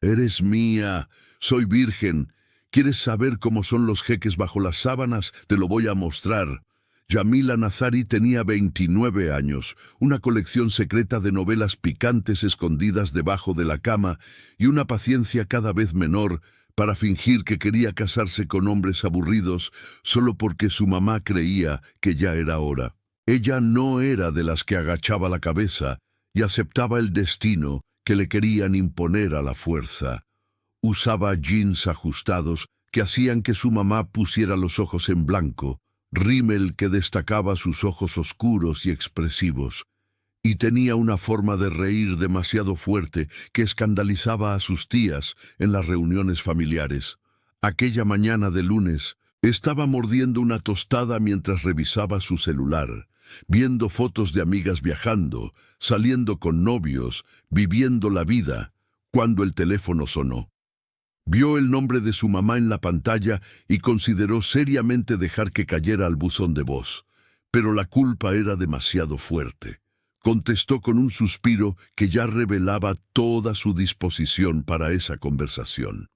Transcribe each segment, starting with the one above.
Eres mía, soy virgen. ¿Quieres saber cómo son los jeques bajo las sábanas? Te lo voy a mostrar. Yamila Nazari tenía 29 años, una colección secreta de novelas picantes escondidas debajo de la cama y una paciencia cada vez menor para fingir que quería casarse con hombres aburridos solo porque su mamá creía que ya era hora. Ella no era de las que agachaba la cabeza y aceptaba el destino que le querían imponer a la fuerza. Usaba jeans ajustados que hacían que su mamá pusiera los ojos en blanco, rímel que destacaba sus ojos oscuros y expresivos, y tenía una forma de reír demasiado fuerte que escandalizaba a sus tías en las reuniones familiares. Aquella mañana de lunes, estaba mordiendo una tostada mientras revisaba su celular, viendo fotos de amigas viajando, saliendo con novios, viviendo la vida, cuando el teléfono sonó. Vio el nombre de su mamá en la pantalla y consideró seriamente dejar que cayera al buzón de voz, pero la culpa era demasiado fuerte. Contestó con un suspiro que ya revelaba toda su disposición para esa conversación.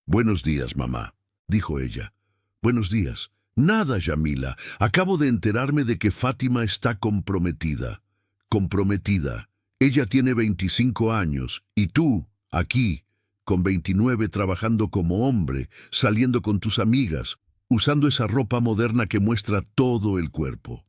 «Buenos días, mamá», dijo ella. «Buenos días». «Nada, Yamila. Acabo de enterarme de que Fátima está comprometida». «Comprometida. Ella tiene 25 años, y tú, aquí, con 29 trabajando como hombre, saliendo con tus amigas, usando esa ropa moderna que muestra todo el cuerpo».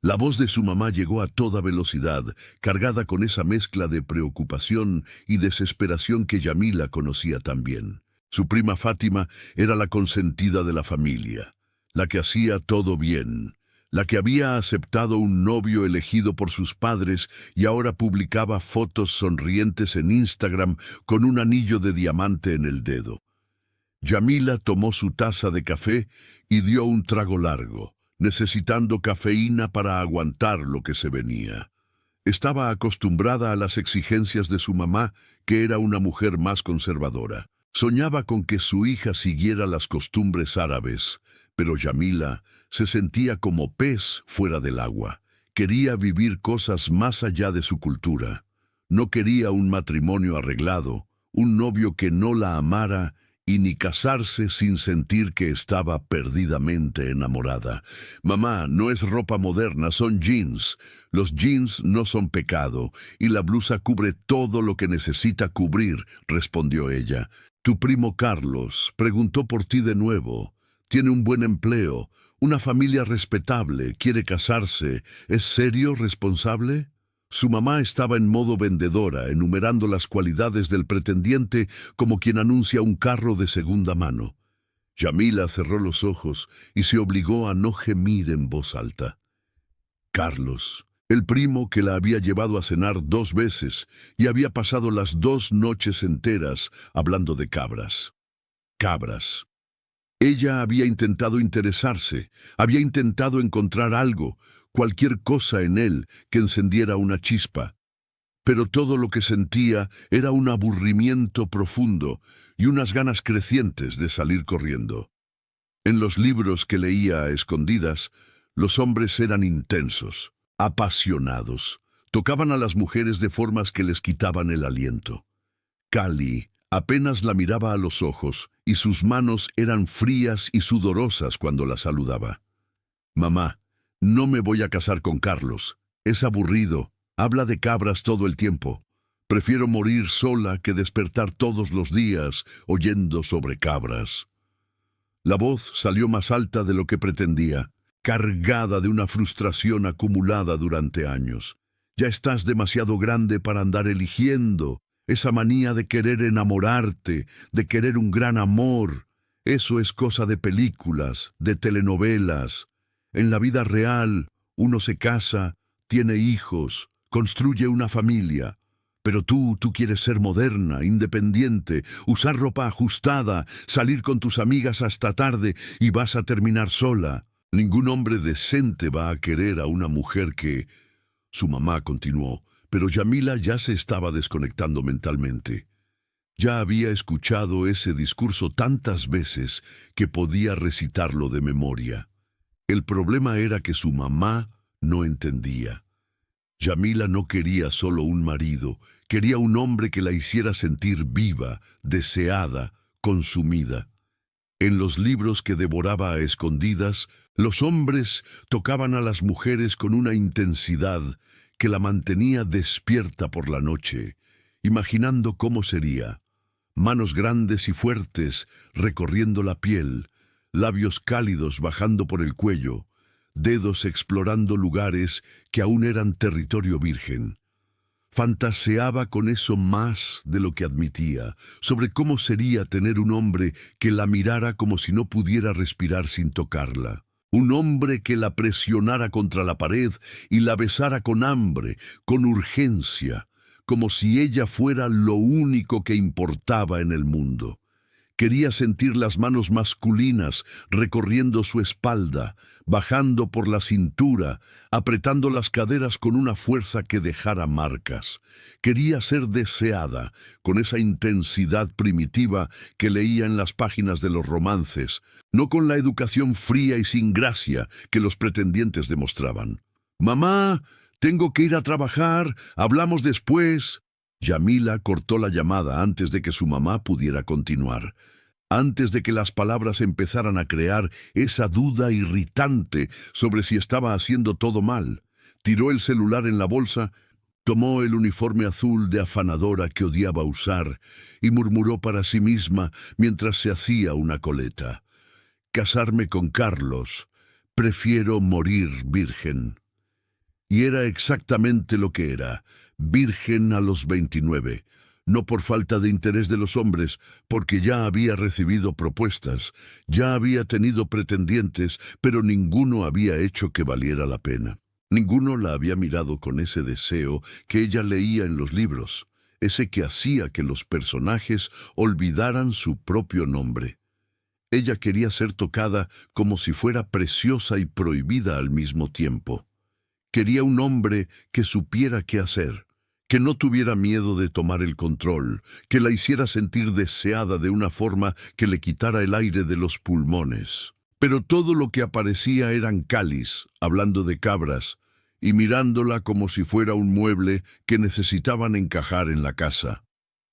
La voz de su mamá llegó a toda velocidad, cargada con esa mezcla de preocupación y desesperación que Yamila conocía tan bien. Su prima Fátima era la consentida de la familia, la que hacía todo bien, la que había aceptado un novio elegido por sus padres y ahora publicaba fotos sonrientes en Instagram con un anillo de diamante en el dedo. Yamila tomó su taza de café y dio un trago largo, necesitando cafeína para aguantar lo que se venía. Estaba acostumbrada a las exigencias de su mamá, que era una mujer más conservadora. Soñaba con que su hija siguiera las costumbres árabes, pero Yamila se sentía como pez fuera del agua. Quería vivir cosas más allá de su cultura. No quería un matrimonio arreglado, un novio que no la amara y ni casarse sin sentir que estaba perdidamente enamorada. «Mamá, no es ropa moderna, son jeans. Los jeans no son pecado, y la blusa cubre todo lo que necesita cubrir», respondió ella. «Tu primo Carlos preguntó por ti de nuevo. Tiene un buen empleo, una familia respetable, quiere casarse. ¿Es serio, responsable?» Su mamá estaba en modo vendedora, enumerando las cualidades del pretendiente como quien anuncia un carro de segunda mano. Yamila cerró los ojos y se obligó a no gemir en voz alta. Carlos, el primo que la había llevado a cenar 2 veces y había pasado las 2 noches enteras hablando de cabras. Cabras. Ella había intentado interesarse, había intentado encontrar algo, cualquier cosa en él que encendiera una chispa. Pero todo lo que sentía era un aburrimiento profundo y unas ganas crecientes de salir corriendo. En los libros que leía a escondidas, los hombres eran intensos, apasionados, tocaban a las mujeres de formas que les quitaban el aliento. Cali apenas la miraba a los ojos y sus manos eran frías y sudorosas cuando la saludaba. «Mamá, no me voy a casar con Carlos. Es aburrido. Habla de cabras todo el tiempo. Prefiero morir sola que despertar todos los días oyendo sobre cabras». La voz salió más alta de lo que pretendía, cargada de una frustración acumulada durante años. «Ya estás demasiado grande para andar eligiendo. Esa manía de querer enamorarte, de querer un gran amor. Eso es cosa de películas, de telenovelas. En la vida real, uno se casa, tiene hijos, construye una familia. Pero tú quieres ser moderna, independiente, usar ropa ajustada, salir con tus amigas hasta tarde y vas a terminar sola. Ningún hombre decente va a querer a una mujer que...» Su mamá continuó, pero Yamila ya se estaba desconectando mentalmente. Ya había escuchado ese discurso tantas veces que podía recitarlo de memoria. El problema era que su mamá no entendía. Yamila no quería solo un marido, Quería un hombre que la hiciera sentir viva, deseada, consumida. En los libros que devoraba a escondidas, los hombres tocaban a las mujeres con una intensidad que la mantenía despierta por la noche, imaginando cómo sería. Manos grandes y fuertes recorriendo la piel, labios cálidos bajando por el cuello, dedos explorando lugares que aún eran territorio virgen. Fantaseaba con eso más de lo que admitía, sobre cómo sería tener un hombre que la mirara como si no pudiera respirar sin tocarla. Un hombre que la presionara contra la pared y la besara con hambre, con urgencia, como si ella fuera lo único que importaba en el mundo. Quería sentir las manos masculinas recorriendo su espalda, bajando por la cintura, apretando las caderas con una fuerza que dejara marcas. Quería ser deseada, con esa intensidad primitiva que leía en las páginas de los romances, no con la educación fría y sin gracia que los pretendientes demostraban. «Mamá, tengo que ir a trabajar, hablamos después». Yamila cortó la llamada antes de que su mamá pudiera continuar. Antes de que las palabras empezaran a crear esa duda irritante sobre si estaba haciendo todo mal, tiró el celular en la bolsa, tomó el uniforme azul de afanadora que odiaba usar y murmuró para sí misma mientras se hacía una coleta: «Casarme con Carlos, prefiero morir virgen». Y era exactamente lo que era, virgen a los 29. No por falta de interés de los hombres, porque ya había recibido propuestas, ya había tenido pretendientes, pero ninguno había hecho que valiera la pena. Ninguno la había mirado con ese deseo que ella leía en los libros, ese que hacía que los personajes olvidaran su propio nombre. Ella quería ser tocada como si fuera preciosa y prohibida al mismo tiempo. Quería un hombre que supiera qué hacer, que no tuviera miedo de tomar el control, que la hiciera sentir deseada de una forma que le quitara el aire de los pulmones. Pero todo lo que aparecía eran Calis, hablando de cabras, y mirándola como si fuera un mueble que necesitaban encajar en la casa.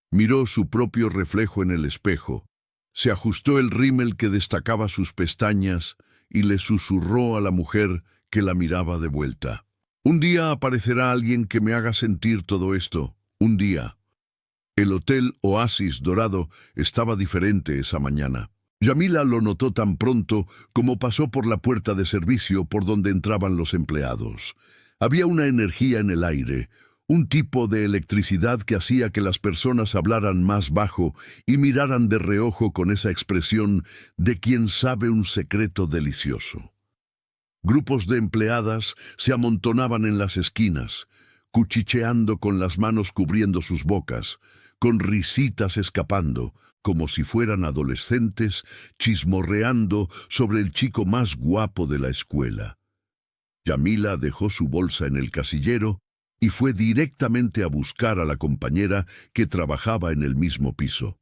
Miró su propio reflejo en el espejo, se ajustó el rímel que destacaba sus pestañas y le susurró a la mujer que la miraba de vuelta: «Un día aparecerá alguien que me haga sentir todo esto, un día». El hotel Oasis Dorado estaba diferente esa mañana. Yamila lo notó tan pronto como pasó por la puerta de servicio por donde entraban los empleados. Había una energía en el aire, un tipo de electricidad que hacía que las personas hablaran más bajo y miraran de reojo con esa expresión de quien sabe un secreto delicioso. Grupos de empleadas se amontonaban en las esquinas, cuchicheando con las manos cubriendo sus bocas, con risitas escapando, como si fueran adolescentes chismorreando sobre el chico más guapo de la escuela. Yamila dejó su bolsa en el casillero y fue directamente a buscar a la compañera que trabajaba en el mismo piso.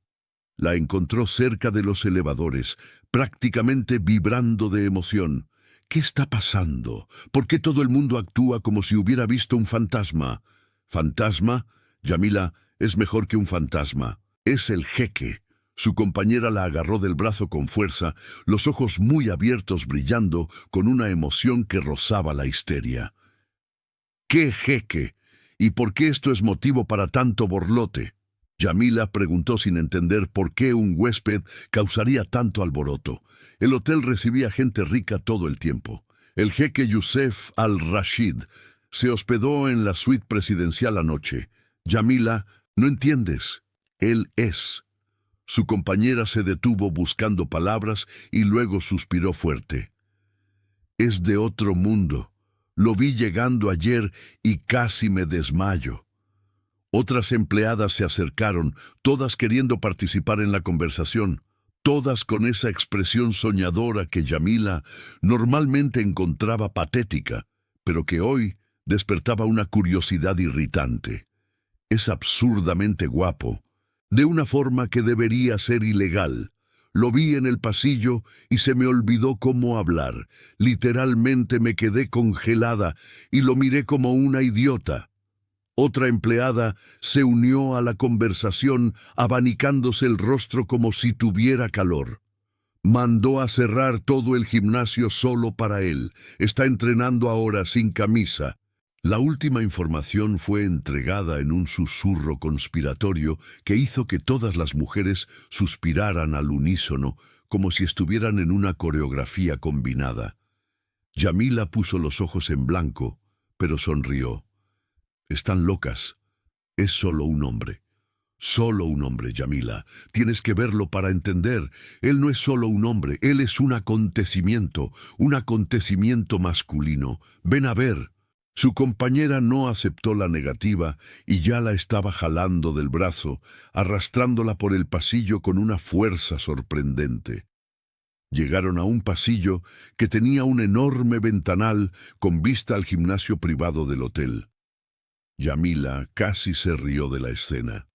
La encontró cerca de los elevadores, prácticamente vibrando de emoción. «¿Qué está pasando? ¿Por qué todo el mundo actúa como si hubiera visto un fantasma?» «¿Fantasma? Yamila, es mejor que un fantasma. Es el jeque». Su compañera la agarró del brazo con fuerza, los ojos muy abiertos brillando con una emoción que rozaba la histeria. «¿Qué jeque? ¿Y por qué esto es motivo para tanto borlote?» Yamila preguntó sin entender por qué un huésped causaría tanto alboroto. El hotel recibía gente rica todo el tiempo. El jeque Youssef al-Rashid se hospedó en la suite presidencial anoche. «Yamila, ¿no entiendes? Él es». Su compañera se detuvo buscando palabras y luego suspiró fuerte. «Es de otro mundo. Lo vi llegando ayer y casi me desmayo». Otras empleadas se acercaron, todas queriendo participar en la conversación, todas con esa expresión soñadora que Yamila normalmente encontraba patética, pero que hoy despertaba una curiosidad irritante. «Es absurdamente guapo, de una forma que debería ser ilegal. Lo vi en el pasillo y se me olvidó cómo hablar. Literalmente me quedé congelada y lo miré como una idiota». Otra empleada se unió a la conversación, abanicándose el rostro como si tuviera calor. Mandó a cerrar todo el gimnasio solo para él. Está entrenando ahora sin camisa. La última información fue entregada en un susurro conspiratorio que hizo que todas las mujeres suspiraran al unísono, como si estuvieran en una coreografía combinada. Yamila puso los ojos en blanco, pero sonrió. Están locas. Es solo un hombre. Solo un hombre, Yamila. Tienes que verlo para entender. Él no es solo un hombre, él es un acontecimiento masculino. Ven a ver. Su compañera no aceptó la negativa y ya la estaba jalando del brazo, arrastrándola por el pasillo con una fuerza sorprendente. Llegaron a un pasillo que tenía un enorme ventanal con vista al gimnasio privado del hotel. Yamila casi se rió de la escena.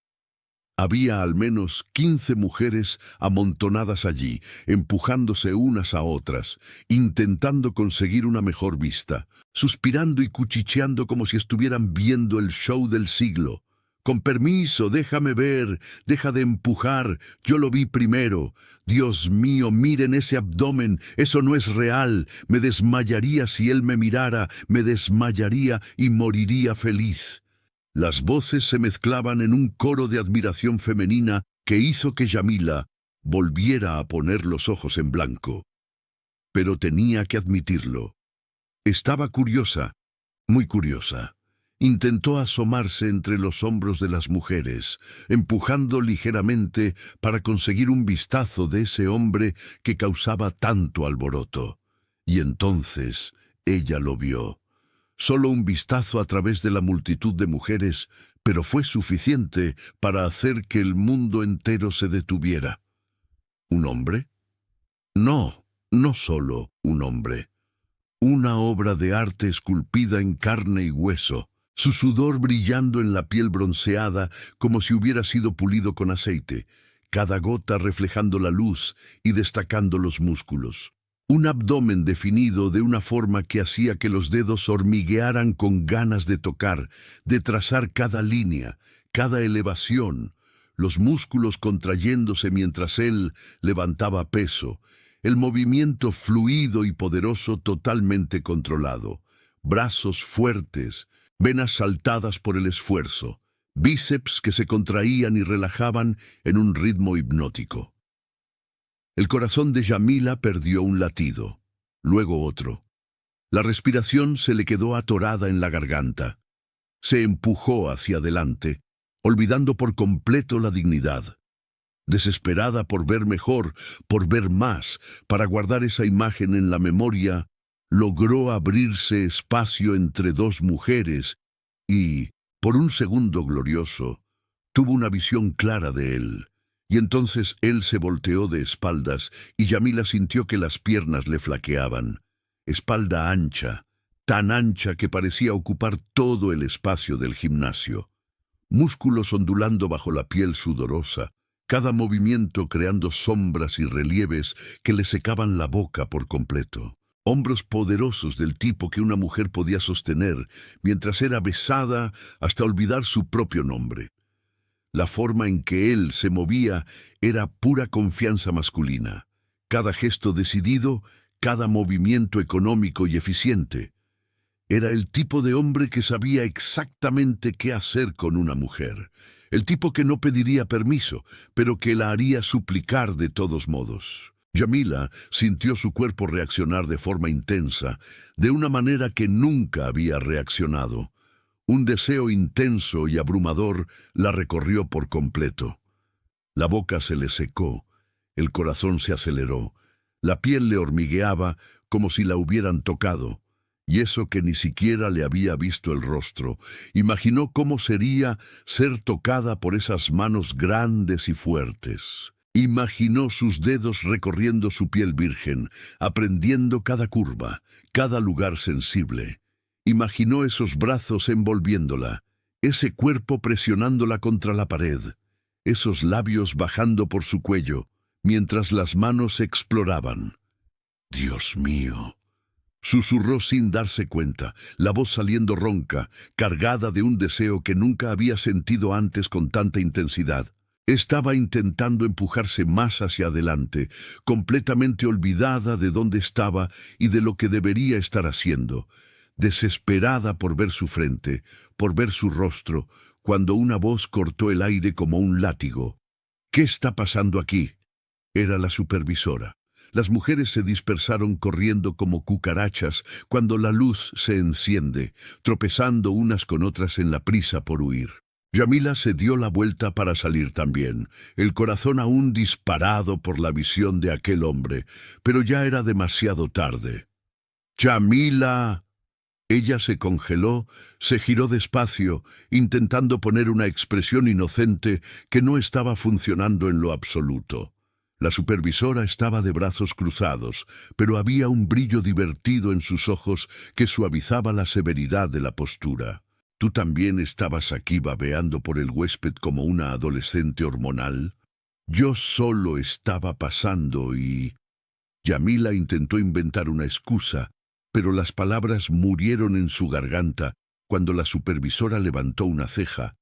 Había al menos 15 mujeres amontonadas allí, empujándose unas a otras, intentando conseguir una mejor vista, suspirando y cuchicheando como si estuvieran viendo el show del siglo. Con permiso, déjame ver, deja de empujar, yo lo vi primero. Dios mío, miren ese abdomen, eso no es real. Me desmayaría si él me mirara, me desmayaría y moriría feliz. Las voces se mezclaban en un coro de admiración femenina que hizo que Yamila volviera a poner los ojos en blanco. Pero tenía que admitirlo. Estaba curiosa, muy curiosa. Intentó asomarse entre los hombros de las mujeres, empujando ligeramente para conseguir un vistazo de ese hombre que causaba tanto alboroto. Y entonces ella lo vio. Solo un vistazo a través de la multitud de mujeres, pero fue suficiente para hacer que el mundo entero se detuviera. ¿Un hombre? No, no solo un hombre. Una obra de arte esculpida en carne y hueso, su sudor brillando en la piel bronceada como si hubiera sido pulido con aceite, cada gota reflejando la luz y destacando los músculos. Un abdomen definido de una forma que hacía que los dedos hormiguearan con ganas de tocar, de trazar cada línea, cada elevación, los músculos contrayéndose mientras él levantaba peso, el movimiento fluido y poderoso totalmente controlado, brazos fuertes, venas saltadas por el esfuerzo, bíceps que se contraían y relajaban en un ritmo hipnótico. El corazón de Yamila perdió un latido, luego otro. La respiración se le quedó atorada en la garganta. Se empujó hacia adelante, olvidando por completo la dignidad. Desesperada por ver mejor, por ver más, para guardar esa imagen en la memoria, logró abrirse espacio entre dos mujeres y, por un segundo glorioso, tuvo una visión clara de él. Y entonces él se volteó de espaldas y Yamila sintió que las piernas le flaqueaban. Espalda ancha, tan ancha que parecía ocupar todo el espacio del gimnasio. Músculos ondulando bajo la piel sudorosa, cada movimiento creando sombras y relieves que le secaban la boca por completo. Hombros poderosos del tipo que una mujer podía sostener mientras era besada hasta olvidar su propio nombre. La forma en que él se movía era pura confianza masculina. Cada gesto decidido, cada movimiento económico y eficiente. Era el tipo de hombre que sabía exactamente qué hacer con una mujer. El tipo que no pediría permiso, pero que la haría suplicar de todos modos. Yamila sintió su cuerpo reaccionar de forma intensa, de una manera que nunca había reaccionado. Un deseo intenso y abrumador la recorrió por completo. La boca se le secó, el corazón se aceleró, la piel le hormigueaba como si la hubieran tocado, y eso que ni siquiera le había visto el rostro. Imaginó cómo sería ser tocada por esas manos grandes y fuertes. Imaginó sus dedos recorriendo su piel virgen, aprendiendo cada curva, cada lugar sensible. Imaginó esos brazos envolviéndola, ese cuerpo presionándola contra la pared, esos labios bajando por su cuello, mientras las manos exploraban. Dios mío, Susurró sin darse cuenta, la voz saliendo ronca, cargada de un deseo que nunca había sentido antes con tanta intensidad. Estaba intentando empujarse más hacia adelante, completamente olvidada de dónde estaba y de lo que debería estar haciendo, desesperada por ver su frente, por ver su rostro, cuando una voz cortó el aire como un látigo. ¿Qué está pasando aquí? Era la supervisora. Las mujeres se dispersaron corriendo como cucarachas cuando la luz se enciende, tropezando unas con otras en la prisa por huir. Yamila se dio la vuelta para salir también, el corazón aún disparado por la visión de aquel hombre, pero ya era demasiado tarde. ¡Yamila! Ella se congeló, se giró despacio, intentando poner una expresión inocente que no estaba funcionando en lo absoluto. La supervisora estaba de brazos cruzados, pero había un brillo divertido en sus ojos que suavizaba la severidad de la postura. ¿Tú también estabas aquí babeando por el huésped como una adolescente hormonal? Yo solo estaba pasando y... Yamila intentó inventar una excusa, pero las palabras murieron en su garganta cuando la supervisora levantó una ceja,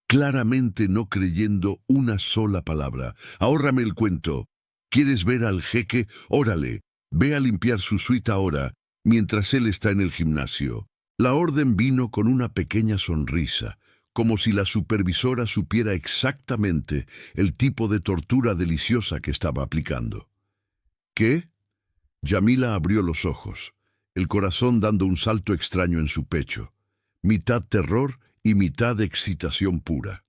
claramente no creyendo una sola palabra. «Ahórrame el cuento. ¿Quieres ver al jeque? Órale, ve a limpiar su suite ahora, mientras él está en el gimnasio». La orden vino con una pequeña sonrisa, como si la supervisora supiera exactamente el tipo de tortura deliciosa que estaba aplicando. ¿Qué? Yamila abrió los ojos, el corazón dando un salto extraño en su pecho, mitad terror y mitad excitación pura.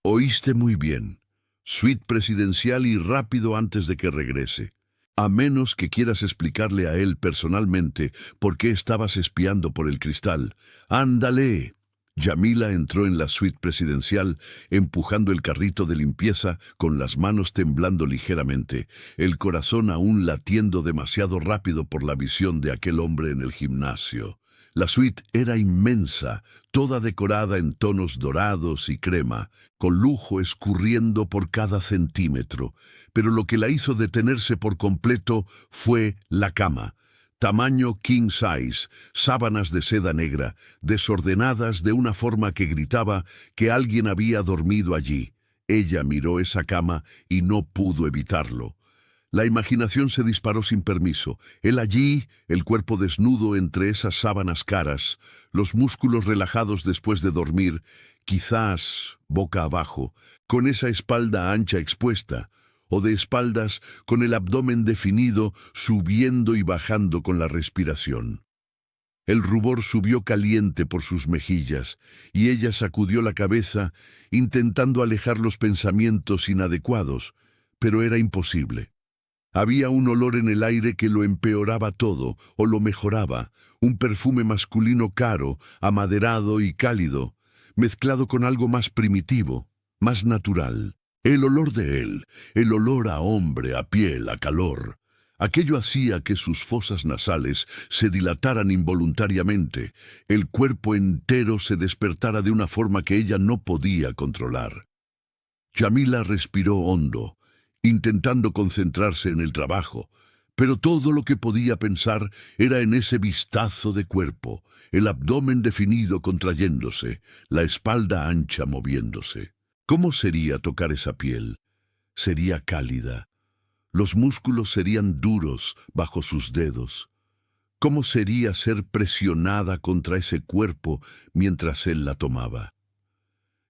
Oíste muy bien. Suite presidencial y rápido antes de que regrese. A menos que quieras explicarle a él personalmente por qué estabas espiando por el cristal. ¡Ándale! Yamila entró en la suite presidencial, empujando el carrito de limpieza con las manos temblando ligeramente, el corazón aún latiendo demasiado rápido por la visión de aquel hombre en el gimnasio. La suite era inmensa, toda decorada en tonos dorados y crema, con lujo escurriendo por cada centímetro, pero lo que la hizo detenerse por completo fue la cama. Tamaño king size, sábanas de seda negra, desordenadas de una forma que gritaba que alguien había dormido allí. Ella miró esa cama y no pudo evitarlo. La imaginación se disparó sin permiso. Él allí, el cuerpo desnudo entre esas sábanas caras, los músculos relajados después de dormir, quizás boca abajo, con esa espalda ancha expuesta, o de espaldas con el abdomen definido, subiendo y bajando con la respiración. El rubor subió caliente por sus mejillas, y ella sacudió la cabeza, intentando alejar los pensamientos inadecuados, pero era imposible. Había un olor en el aire que lo empeoraba todo, o lo mejoraba, un perfume masculino caro, amaderado y cálido, mezclado con algo más primitivo, más natural. El olor de él, el olor a hombre, a piel, a calor. Aquello hacía que sus fosas nasales se dilataran involuntariamente, el cuerpo entero se despertara de una forma que ella no podía controlar. Yamila respiró hondo, intentando concentrarse en el trabajo, pero todo lo que podía pensar era en ese vistazo de cuerpo, el abdomen definido contrayéndose, la espalda ancha moviéndose. ¿Cómo sería tocar esa piel? Sería cálida. Los músculos serían duros bajo sus dedos. ¿Cómo sería ser presionada contra ese cuerpo mientras él la tomaba?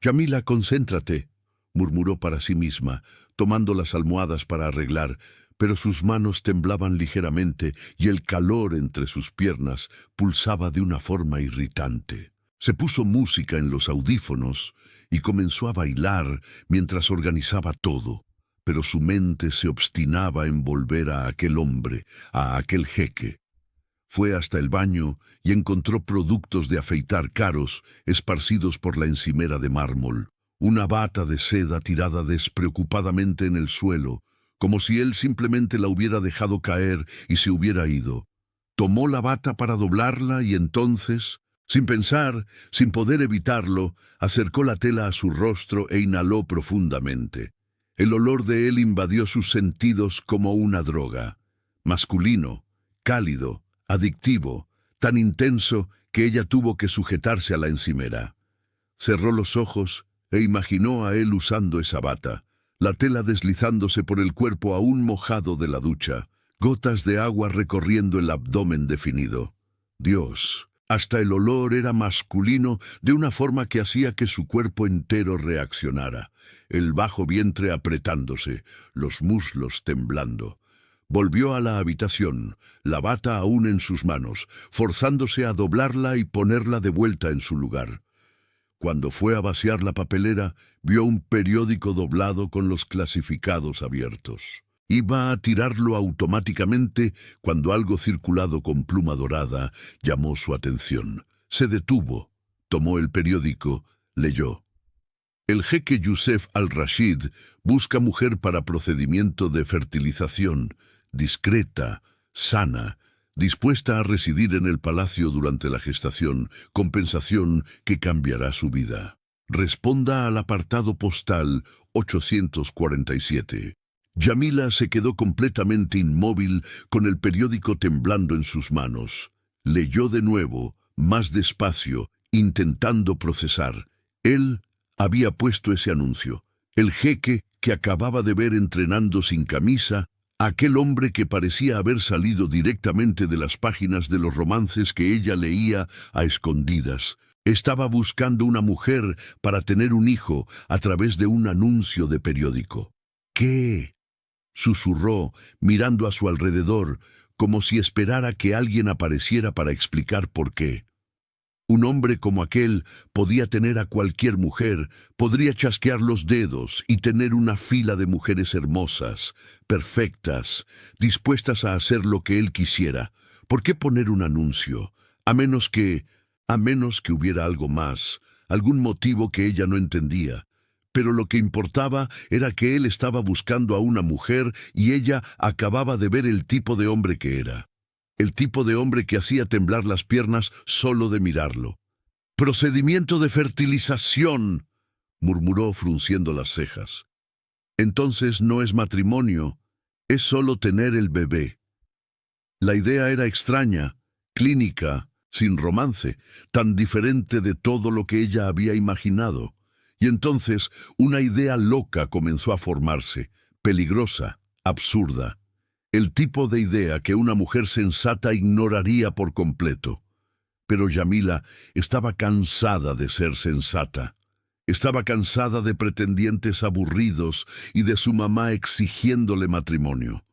«Yamila, concéntrate», murmuró para sí misma, tomando las almohadas para arreglar, pero sus manos temblaban ligeramente y el calor entre sus piernas pulsaba de una forma irritante. Se puso música en los audífonos y comenzó a bailar mientras organizaba todo, pero su mente se obstinaba en volver a aquel hombre, a aquel jeque. Fue hasta el baño y encontró productos de afeitar caros esparcidos por la encimera de mármol. Una bata de seda tirada despreocupadamente en el suelo, como si él simplemente la hubiera dejado caer y se hubiera ido. Tomó la bata para doblarla y entonces, sin pensar, sin poder evitarlo, acercó la tela a su rostro e inhaló profundamente. El olor de él invadió sus sentidos como una droga. Masculino, cálido, adictivo, tan intenso que ella tuvo que sujetarse a la encimera. Cerró los ojos e imaginó a él usando esa bata, la tela deslizándose por el cuerpo aún mojado de la ducha, gotas de agua recorriendo el abdomen definido. Dios, hasta el olor era masculino de una forma que hacía que su cuerpo entero reaccionara, el bajo vientre apretándose, los muslos temblando. Volvió a la habitación, la bata aún en sus manos, forzándose a doblarla y ponerla de vuelta en su lugar. Cuando fue a vaciar la papelera, vio un periódico doblado con los clasificados abiertos. Iba a tirarlo automáticamente cuando algo circulado con pluma dorada llamó su atención. Se detuvo, tomó el periódico, leyó. El jeque Youssef al-Rashid busca mujer para procedimiento de fertilización, discreta, sana, dispuesta a residir en el palacio durante la gestación, compensación que cambiará su vida. Responda al apartado postal 847. Yamila se quedó completamente inmóvil con el periódico temblando en sus manos. Leyó de nuevo, más despacio, intentando procesar. Él había puesto ese anuncio. El jeque que acababa de ver entrenando sin camisa, aquel hombre que parecía haber salido directamente de las páginas de los romances que ella leía a escondidas. Estaba buscando una mujer para tener un hijo a través de un anuncio de periódico. ¿Qué? Susurró, mirando a su alrededor, como si esperara que alguien apareciera para explicar por qué. Un hombre como aquel podía tener a cualquier mujer, podría chasquear los dedos y tener una fila de mujeres hermosas, perfectas, dispuestas a hacer lo que él quisiera. ¿Por qué poner un anuncio? A menos que hubiera algo más, algún motivo que ella no entendía. Pero lo que importaba era que él estaba buscando a una mujer y ella acababa de ver el tipo de hombre que era. El tipo de hombre que hacía temblar las piernas solo de mirarlo. «Procedimiento de fertilización», murmuró frunciendo las cejas. «Entonces no es matrimonio, es solo tener el bebé». La idea era extraña, clínica, sin romance, tan diferente de todo lo que ella había imaginado. Y entonces una idea loca comenzó a formarse, peligrosa, absurda. El tipo de idea que una mujer sensata ignoraría por completo. Pero Yamila estaba cansada de ser sensata. Estaba cansada de pretendientes aburridos y de su mamá exigiéndole matrimonio.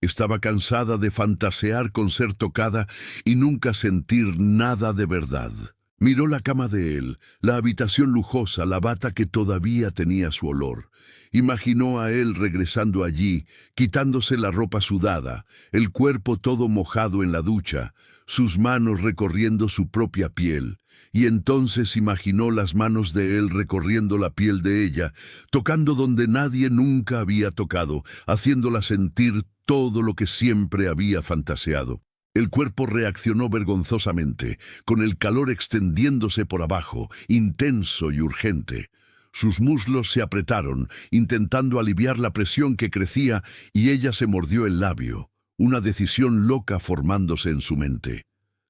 Estaba cansada de fantasear con ser tocada y nunca sentir nada de verdad. Miró la cama de él, la habitación lujosa, la bata que todavía tenía su olor. Imaginó a él regresando allí, quitándose la ropa sudada, el cuerpo todo mojado en la ducha, sus manos recorriendo su propia piel. Y entonces imaginó las manos de él recorriendo la piel de ella, tocando donde nadie nunca había tocado, haciéndola sentir todo lo que siempre había fantaseado. El cuerpo reaccionó vergonzosamente, con el calor extendiéndose por abajo, intenso y urgente. Sus muslos se apretaron, intentando aliviar la presión que crecía, y ella se mordió el labio, una decisión loca formándose en su mente.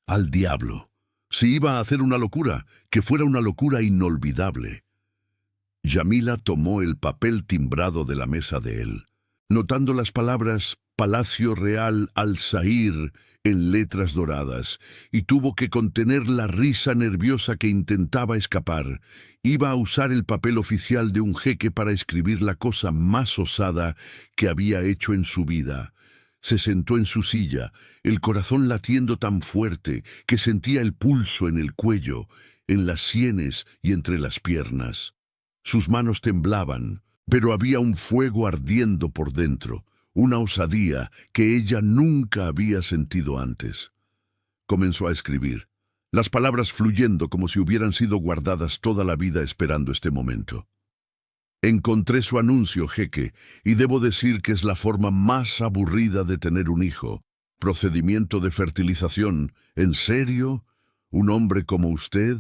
Al diablo. Si iba a hacer una locura, que fuera una locura inolvidable. Yamila tomó el papel timbrado de la mesa de él, notando las palabras Palacio Real Al-Zahir en letras doradas, y tuvo que contener la risa nerviosa que intentaba escapar. Iba a usar el papel oficial de un jeque para escribir la cosa más osada que había hecho en su vida. Se sentó en su silla, el corazón latiendo tan fuerte que sentía el pulso en el cuello, en las sienes y entre las piernas. Sus manos temblaban, pero había un fuego ardiendo por dentro, una osadía que ella nunca había sentido antes. Comenzó a escribir, las palabras fluyendo como si hubieran sido guardadas toda la vida esperando este momento. Encontré su anuncio, jeque, y debo decir que es la forma más aburrida de tener un hijo. Procedimiento de fertilización. ¿En serio? ¿Un hombre como usted?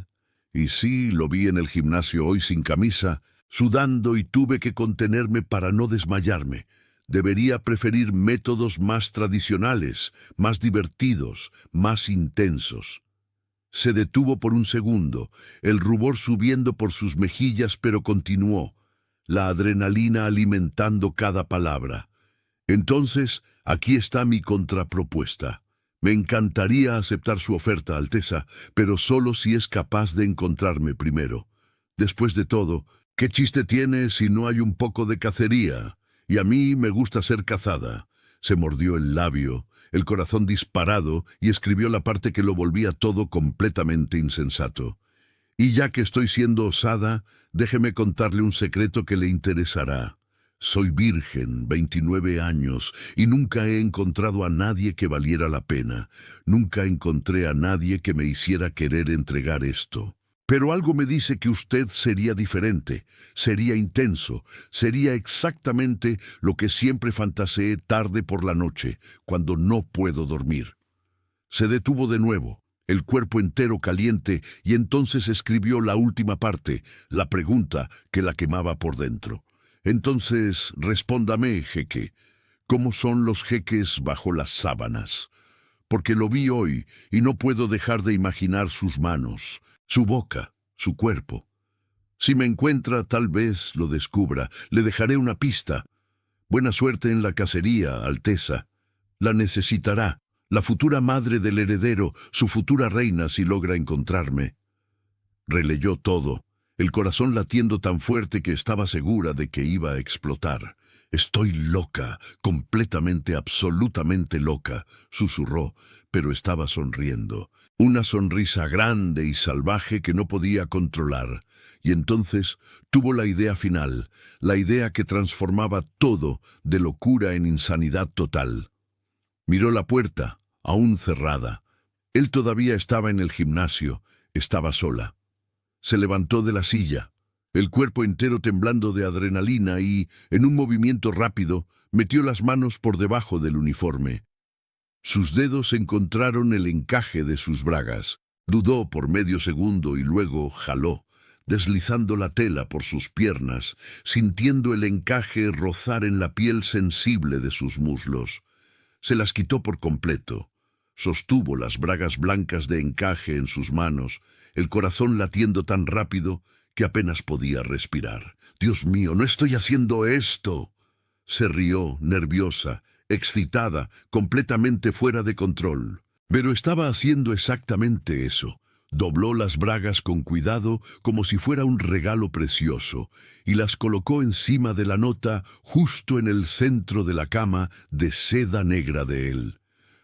Y sí, lo vi en el gimnasio hoy sin camisa, sudando, y tuve que contenerme para no desmayarme. Debería preferir métodos más tradicionales, más divertidos, más intensos. Se detuvo por un segundo, el rubor subiendo por sus mejillas, pero continuó, la adrenalina alimentando cada palabra. Entonces, aquí está mi contrapropuesta. Me encantaría aceptar su oferta, Alteza, pero solo si es capaz de encontrarme primero. Después de todo, ¿qué chiste tiene si no hay un poco de cacería? Y a mí me gusta ser cazada. Se mordió el labio, el corazón disparado, y escribió la parte que lo volvía todo completamente insensato. Y ya que estoy siendo osada, déjeme contarle un secreto que le interesará. Soy virgen, 29 años, y nunca he encontrado a nadie que valiera la pena. Nunca encontré a nadie que me hiciera querer entregar esto. Pero algo me dice que usted sería diferente, sería intenso, sería exactamente lo que siempre fantaseé tarde por la noche, cuando no puedo dormir. Se detuvo de nuevo, el cuerpo entero caliente, y entonces escribió la última parte, la pregunta que la quemaba por dentro. Entonces, respóndame, jeque, ¿cómo son los jeques bajo las sábanas? Porque lo vi hoy y no puedo dejar de imaginar sus manos, su boca, su cuerpo. Si me encuentra, tal vez lo descubra. Le dejaré una pista. Buena suerte en la cacería, Alteza. La necesitará, la futura madre del heredero, su futura reina si logra encontrarme. Releyó todo, el corazón latiendo tan fuerte que estaba segura de que iba a explotar. «Estoy loca, completamente, absolutamente loca», susurró, pero estaba sonriendo. Una sonrisa grande y salvaje que no podía controlar. Y entonces tuvo la idea final, la idea que transformaba todo de locura en insanidad total. Miró la puerta, aún cerrada. Él todavía estaba en el gimnasio, estaba sola. Se levantó de la silla, el cuerpo entero temblando de adrenalina y, en un movimiento rápido, metió las manos por debajo del uniforme. Sus dedos encontraron el encaje de sus bragas. Dudó por medio segundo y luego jaló, deslizando la tela por sus piernas, sintiendo el encaje rozar en la piel sensible de sus muslos. Se las quitó por completo. Sostuvo las bragas blancas de encaje en sus manos, el corazón latiendo tan rápido que apenas podía respirar. «Dios mío, no estoy haciendo esto». Se rió, nerviosa, excitada, completamente fuera de control. Pero estaba haciendo exactamente eso. Dobló las bragas con cuidado como si fuera un regalo precioso y las colocó encima de la nota justo en el centro de la cama de seda negra de él.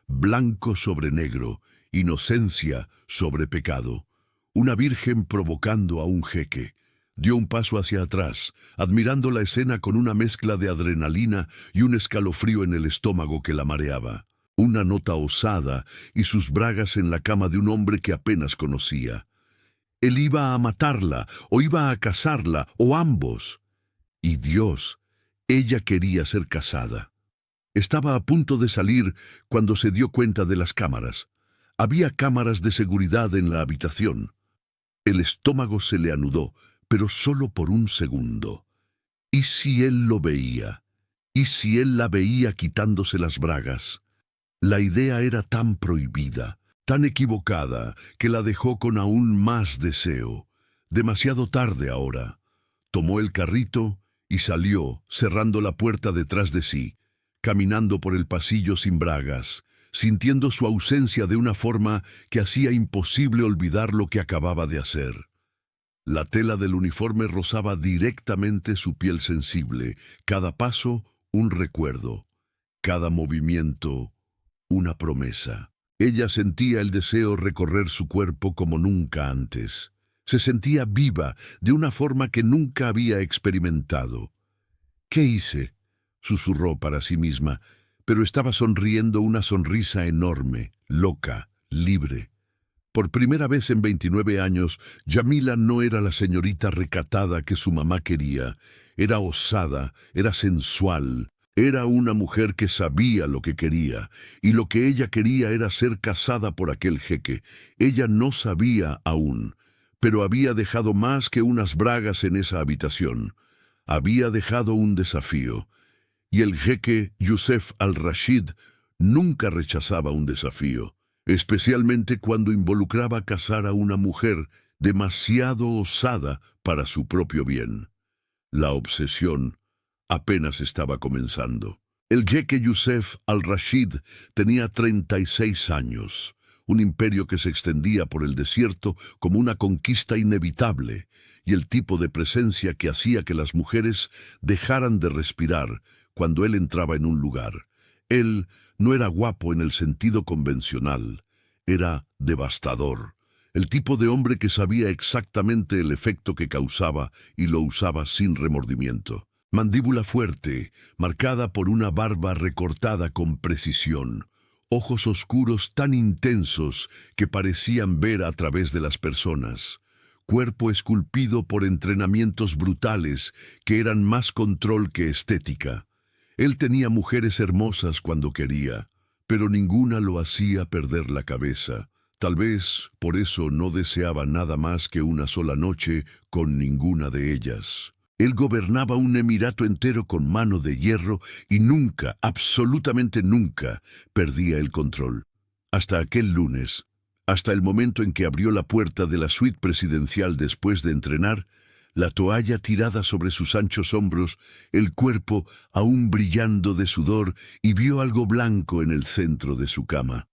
Blanco sobre negro, inocencia sobre pecado. Una virgen provocando a un jeque. Dio un paso hacia atrás, admirando la escena con una mezcla de adrenalina y un escalofrío en el estómago que la mareaba. Una nota osada y sus bragas en la cama de un hombre que apenas conocía. Él iba a matarla, o iba a casarla, o ambos. Y Dios, ella quería ser casada. Estaba a punto de salir cuando se dio cuenta de las cámaras. Había cámaras de seguridad en la habitación. El estómago se le anudó, pero solo por un segundo. ¿Y si él lo veía? ¿Y si él la veía quitándose las bragas? La idea era tan prohibida, tan equivocada, que la dejó con aún más deseo. Demasiado tarde ahora. Tomó el carrito y salió, cerrando la puerta detrás de sí, caminando por el pasillo sin bragas, sintiendo su ausencia de una forma que hacía imposible olvidar lo que acababa de hacer. La tela del uniforme rozaba directamente su piel sensible, cada paso un recuerdo, cada movimiento una promesa. Ella sentía el deseo recorrer su cuerpo como nunca antes. Se sentía viva de una forma que nunca había experimentado. «¿Qué hice?», susurró para sí misma, pero estaba sonriendo una sonrisa enorme, loca, libre. Por primera vez en 29 años, Yamila no era la señorita recatada que su mamá quería. Era osada, era sensual. Era una mujer que sabía lo que quería, y lo que ella quería era ser casada por aquel jeque. Ella no sabía aún, pero había dejado más que unas bragas en esa habitación. Había dejado un desafío. Y el jeque Yusef al-Rashid nunca rechazaba un desafío, especialmente cuando involucraba casar a una mujer demasiado osada para su propio bien. La obsesión apenas estaba comenzando. El jeque Yusef al-Rashid tenía 36 años, un imperio que se extendía por el desierto como una conquista inevitable, y el tipo de presencia que hacía que las mujeres dejaran de respirar cuando él entraba en un lugar. Él no era guapo en el sentido convencional, era devastador. El tipo de hombre que sabía exactamente el efecto que causaba y lo usaba sin remordimiento. Mandíbula fuerte, marcada por una barba recortada con precisión. Ojos oscuros tan intensos que parecían ver a través de las personas. Cuerpo esculpido por entrenamientos brutales que eran más control que estética. Él tenía mujeres hermosas cuando quería, pero ninguna lo hacía perder la cabeza. Tal vez por eso no deseaba nada más que una sola noche con ninguna de ellas. Él gobernaba un emirato entero con mano de hierro y nunca, absolutamente nunca, perdía el control. Hasta aquel lunes, hasta el momento en que abrió la puerta de la suite presidencial después de entrenar, la toalla tirada sobre sus anchos hombros, el cuerpo aún brillando de sudor, y vio algo blanco en el centro de su cama.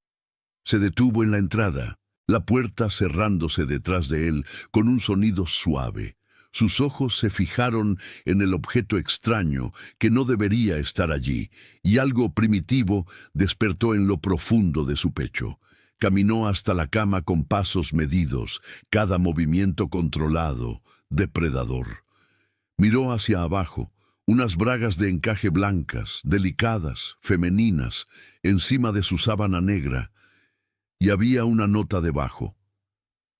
Se detuvo en la entrada, la puerta cerrándose detrás de él con un sonido suave. Sus ojos se fijaron en el objeto extraño que no debería estar allí, y algo primitivo despertó en lo profundo de su pecho. Caminó hasta la cama con pasos medidos, cada movimiento controlado, depredador. Miró hacia abajo, unas bragas de encaje blancas, delicadas, femeninas, encima de su sábana negra, y había una nota debajo.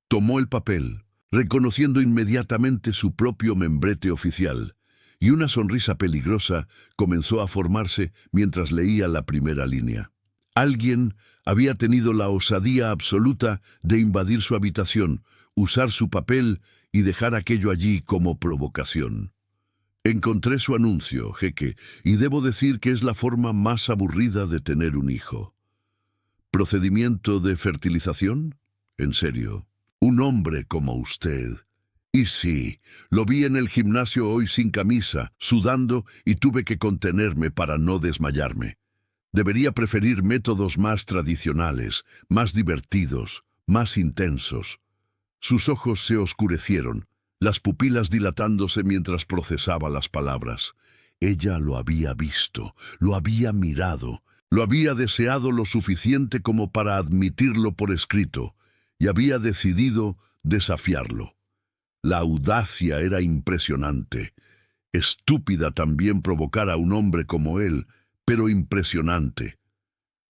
Tomó el papel, reconociendo inmediatamente su propio membrete oficial, y una sonrisa peligrosa comenzó a formarse mientras leía la primera línea. Alguien había tenido la osadía absoluta de invadir su habitación, usar su papel y dejar aquello allí como provocación. Encontré su anuncio, jeque, y debo decir que es la forma más aburrida de tener un hijo. ¿Procedimiento de fertilización? En serio, un hombre como usted. Y sí, lo vi en el gimnasio hoy sin camisa, sudando, y tuve que contenerme para no desmayarme. Debería preferir métodos más tradicionales, más divertidos, más intensos. Sus ojos se oscurecieron, las pupilas dilatándose mientras procesaba las palabras. Ella lo había visto, lo había mirado, lo había deseado lo suficiente como para admitirlo por escrito, y había decidido desafiarlo. La audacia era impresionante. Estúpida también provocar a un hombre como él, pero impresionante.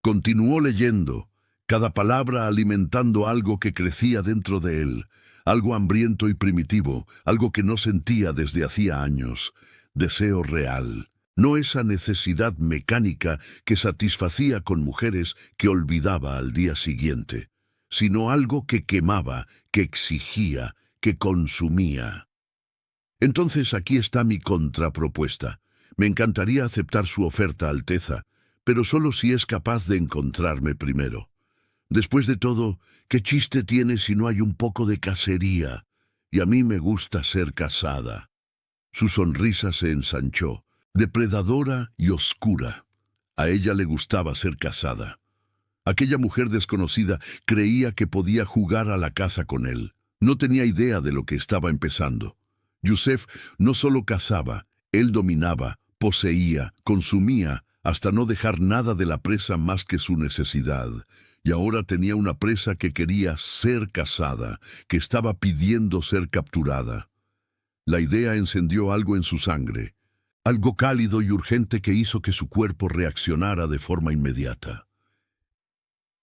Continuó leyendo, cada palabra alimentando algo que crecía dentro de él, algo hambriento y primitivo, algo que no sentía desde hacía años. Deseo real, no esa necesidad mecánica que satisfacía con mujeres que olvidaba al día siguiente, sino algo que quemaba, que exigía, que consumía. Entonces aquí está mi contrapropuesta. Me encantaría aceptar su oferta, Alteza, pero solo si es capaz de encontrarme primero. Después de todo, ¿qué chiste tiene si no hay un poco de cacería? Y a mí me gusta ser casada. Su sonrisa se ensanchó, depredadora y oscura. A ella le gustaba ser casada. Aquella mujer desconocida creía que podía jugar a la casa con él. No tenía idea de lo que estaba empezando. Yusef no solo cazaba, él dominaba, poseía, consumía, hasta no dejar nada de la presa más que su necesidad. Y ahora tenía una presa que quería ser cazada, que estaba pidiendo ser capturada. La idea encendió algo en su sangre, algo cálido y urgente que hizo que su cuerpo reaccionara de forma inmediata.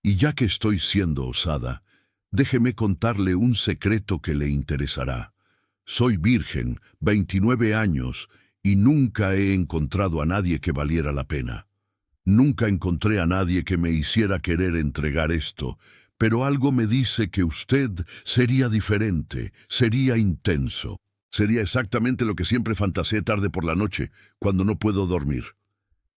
Y ya que estoy siendo osada, déjeme contarle un secreto que le interesará. Soy virgen, 29 años, y nunca he encontrado a nadie que valiera la pena. Nunca encontré a nadie que me hiciera querer entregar esto, pero algo me dice que usted sería diferente, sería intenso. Sería exactamente lo que siempre fantaseé tarde por la noche, cuando no puedo dormir.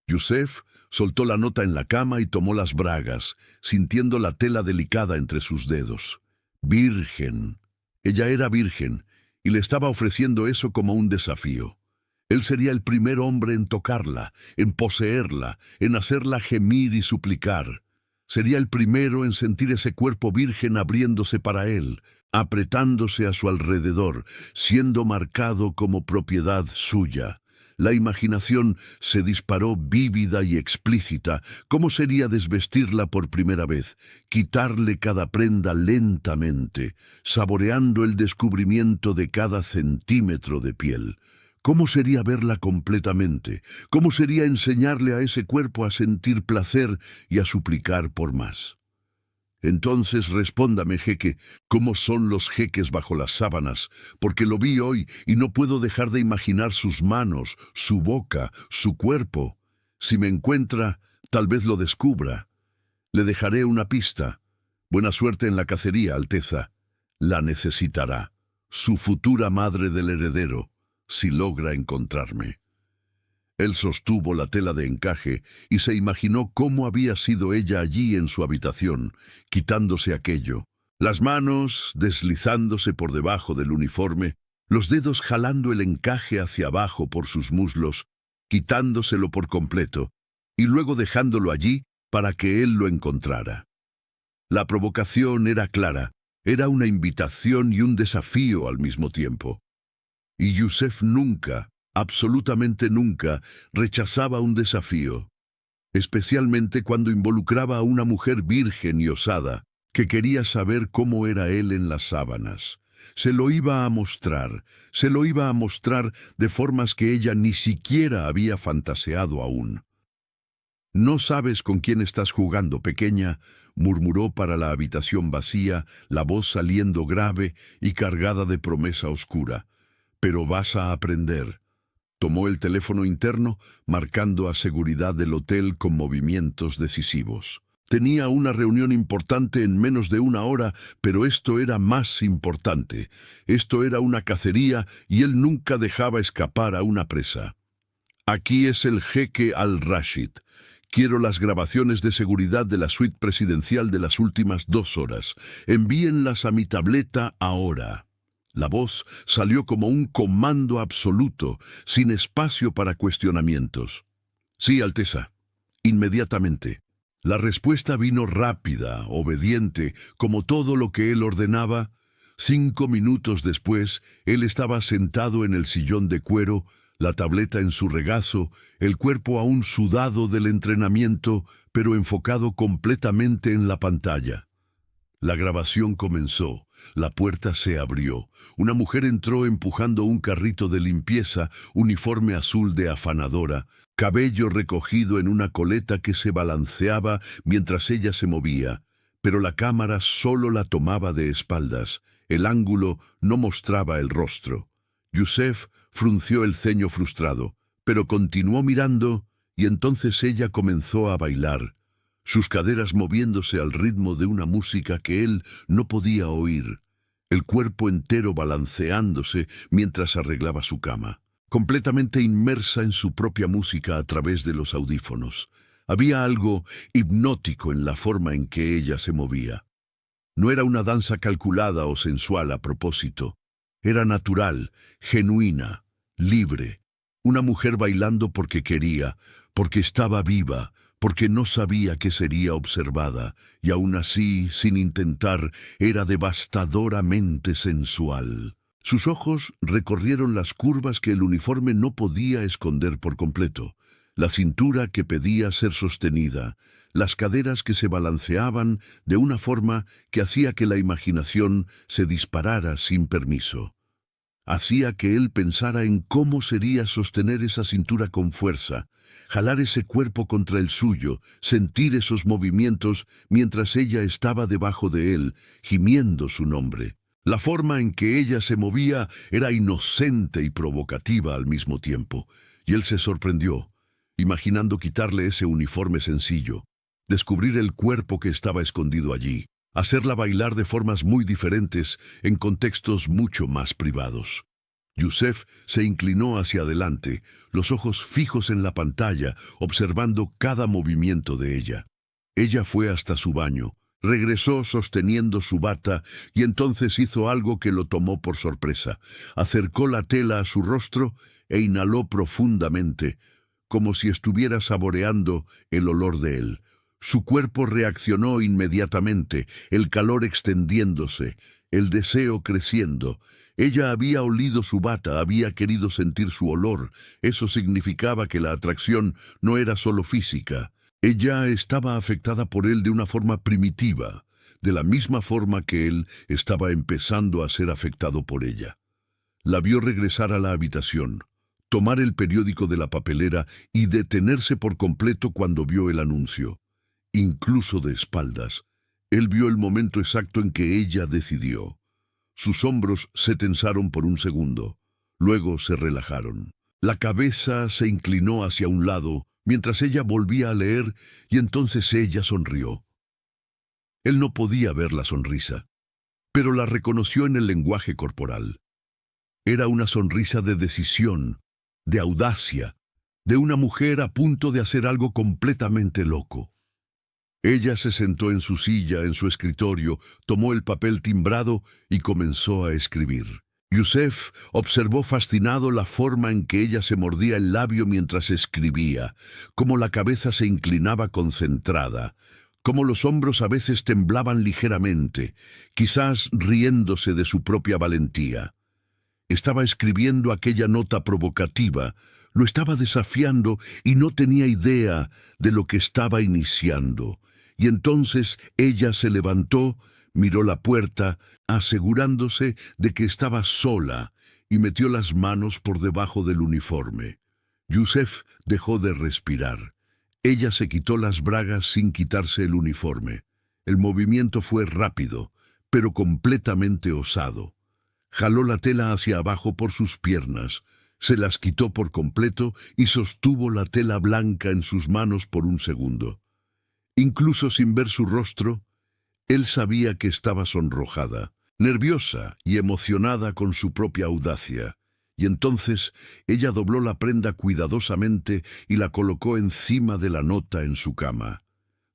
Yusef soltó la nota en la cama y tomó las bragas, sintiendo la tela delicada entre sus dedos. Virgen. Ella era virgen, y le estaba ofreciendo eso como un desafío. Él sería el primer hombre en tocarla, en poseerla, en hacerla gemir y suplicar. Sería el primero en sentir ese cuerpo virgen abriéndose para él, apretándose a su alrededor, siendo marcado como propiedad suya. La imaginación se disparó vívida y explícita. ¿Cómo sería desvestirla por primera vez? Quitarle cada prenda lentamente, saboreando el descubrimiento de cada centímetro de piel. ¿Cómo sería verla completamente? ¿Cómo sería enseñarle a ese cuerpo a sentir placer y a suplicar por más? Entonces respóndame, jeque, ¿cómo son los jeques bajo las sábanas? Porque lo vi hoy y no puedo dejar de imaginar sus manos, su boca, su cuerpo. Si me encuentra, tal vez lo descubra. Le dejaré una pista. Buena suerte en la cacería, Alteza. La necesitará. Su futura madre del heredero, si logra encontrarme. Él sostuvo la tela de encaje y se imaginó cómo había sido ella allí en su habitación, quitándose aquello, las manos deslizándose por debajo del uniforme, los dedos jalando el encaje hacia abajo por sus muslos, quitándoselo por completo, y luego dejándolo allí para que él lo encontrara. La provocación era clara, era una invitación y un desafío al mismo tiempo. Y Yusef nunca, absolutamente nunca, rechazaba un desafío, especialmente cuando involucraba a una mujer virgen y osada, que quería saber cómo era él en las sábanas. Se lo iba a mostrar de formas que ella ni siquiera había fantaseado aún. «No sabes con quién estás jugando, pequeña», murmuró para la habitación vacía, la voz saliendo grave y cargada de promesa oscura. «Pero vas a aprender». Tomó el teléfono interno, marcando a seguridad del hotel con movimientos decisivos. Tenía una reunión importante en menos de una hora, pero esto era más importante. Esto era una cacería y él nunca dejaba escapar a una presa. «Aquí es el jeque Al-Rashid. Quiero las grabaciones de seguridad de la suite presidencial de las últimas 2 horas. Envíenlas a mi tableta ahora». La voz salió como un comando absoluto, sin espacio para cuestionamientos. «Sí, Alteza. Inmediatamente». La respuesta vino rápida, obediente, como todo lo que él ordenaba. 5 minutos después, él estaba sentado en el sillón de cuero, la tableta en su regazo, el cuerpo aún sudado del entrenamiento, pero enfocado completamente en la pantalla. La grabación comenzó. La puerta se abrió. Una mujer entró empujando un carrito de limpieza, uniforme azul de afanadora, cabello recogido en una coleta que se balanceaba mientras ella se movía, pero la cámara solo la tomaba de espaldas. El ángulo no mostraba el rostro. Yusef frunció el ceño frustrado, pero continuó mirando, y entonces ella comenzó a bailar, sus caderas moviéndose al ritmo de una música que él no podía oír, el cuerpo entero balanceándose mientras arreglaba su cama, completamente inmersa en su propia música a través de los audífonos. Había algo hipnótico en la forma en que ella se movía. No era una danza calculada o sensual a propósito. Era natural, genuina, libre. Una mujer bailando porque quería, porque estaba viva, porque no sabía que sería observada, y aún así, sin intentar, era devastadoramente sensual. Sus ojos recorrieron las curvas que el uniforme no podía esconder por completo, la cintura que pedía ser sostenida, las caderas que se balanceaban de una forma que hacía que la imaginación se disparara sin permiso. Hacía que él pensara en cómo sería sostener esa cintura con fuerza, jalar ese cuerpo contra el suyo, sentir esos movimientos mientras ella estaba debajo de él, gimiendo su nombre. La forma en que ella se movía era inocente y provocativa al mismo tiempo, y él se sorprendió, imaginando quitarle ese uniforme sencillo, descubrir el cuerpo que estaba escondido allí, hacerla bailar de formas muy diferentes en contextos mucho más privados. Yusef se inclinó hacia adelante, los ojos fijos en la pantalla, observando cada movimiento de ella. Ella fue hasta su baño, regresó sosteniendo su bata y entonces hizo algo que lo tomó por sorpresa. Acercó la tela a su rostro e inhaló profundamente, como si estuviera saboreando el olor de él. Su cuerpo reaccionó inmediatamente, el calor extendiéndose, el deseo creciendo. Ella había olido su bata, había querido sentir su olor. Eso significaba que la atracción no era solo física. Ella estaba afectada por él de una forma primitiva, de la misma forma que él estaba empezando a ser afectado por ella. La vio regresar a la habitación, tomar el periódico de la papelera y detenerse por completo cuando vio el anuncio. Incluso de espaldas, él vio el momento exacto en que ella decidió. Sus hombros se tensaron por un segundo, luego se relajaron. La cabeza se inclinó hacia un lado mientras ella volvía a leer y entonces ella sonrió. Él no podía ver la sonrisa, pero la reconoció en el lenguaje corporal. Era una sonrisa de decisión, de audacia, de una mujer a punto de hacer algo completamente loco. Ella se sentó en su silla, en su escritorio, tomó el papel timbrado y comenzó a escribir. Yusef observó fascinado la forma en que ella se mordía el labio mientras escribía, cómo la cabeza se inclinaba concentrada, cómo los hombros a veces temblaban ligeramente, quizás riéndose de su propia valentía. Estaba escribiendo aquella nota provocativa, lo estaba desafiando y no tenía idea de lo que estaba iniciando. Y entonces ella se levantó, miró la puerta, asegurándose de que estaba sola, y metió las manos por debajo del uniforme. Yusef dejó de respirar. Ella se quitó las bragas sin quitarse el uniforme. El movimiento fue rápido, pero completamente osado. Jaló la tela hacia abajo por sus piernas, se las quitó por completo y sostuvo la tela blanca en sus manos por un segundo. Incluso sin ver su rostro, él sabía que estaba sonrojada, nerviosa y emocionada con su propia audacia. Y entonces ella dobló la prenda cuidadosamente y la colocó encima de la nota en su cama.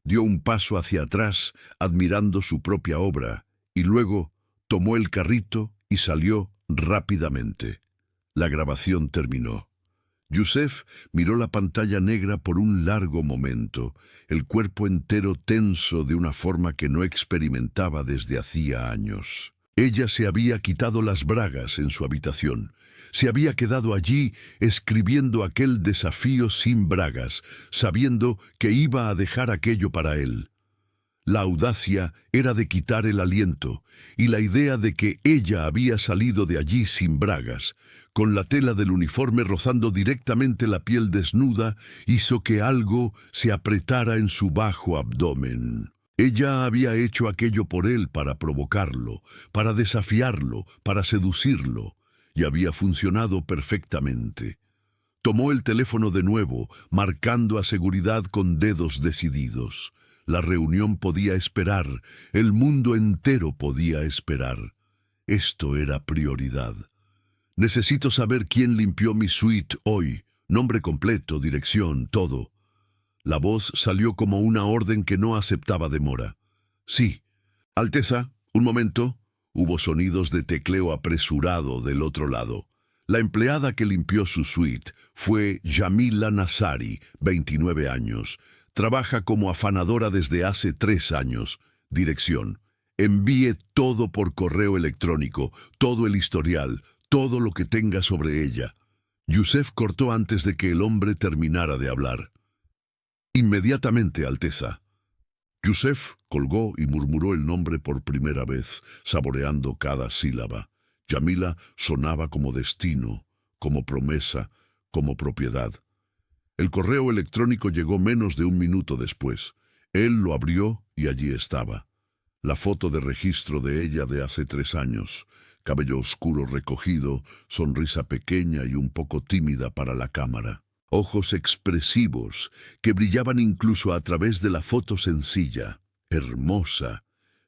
Dio un paso hacia atrás, admirando su propia obra, y luego tomó el carrito y salió rápidamente. La grabación terminó. Yusef miró la pantalla negra por un largo momento, el cuerpo entero tenso de una forma que no experimentaba desde hacía años. Ella se había quitado las bragas en su habitación. Se había quedado allí escribiendo aquel desafío sin bragas, sabiendo que iba a dejar aquello para él. La audacia era de quitar el aliento, y la idea de que ella había salido de allí sin bragas, con la tela del uniforme rozando directamente la piel desnuda, hizo que algo se apretara en su bajo abdomen. Ella había hecho aquello por él para provocarlo, para desafiarlo, para seducirlo, y había funcionado perfectamente. Tomó el teléfono de nuevo, marcando a seguridad con dedos decididos. La reunión podía esperar, el mundo entero podía esperar. Esto era prioridad. Necesito saber quién limpió mi suite hoy, nombre completo, dirección, todo. La voz salió como una orden que no aceptaba demora. Sí. Alteza, un momento. Hubo sonidos de tecleo apresurado del otro lado. La empleada que limpió su suite fue Yamila Nazari, 29 años. Trabaja como afanadora desde hace 3 años. Dirección: envíe todo por correo electrónico, todo el historial, todo lo que tenga sobre ella. Yusef cortó antes de que el hombre terminara de hablar. Inmediatamente, Alteza. Yusef colgó y murmuró el nombre por primera vez, saboreando cada sílaba. Yamila sonaba como destino, como promesa, como propiedad. El correo electrónico llegó menos de un minuto después. Él lo abrió y allí estaba. La foto de registro de ella de hace 3 años. Cabello oscuro recogido, sonrisa pequeña y un poco tímida para la cámara. Ojos expresivos que brillaban incluso a través de la foto sencilla. Hermosa,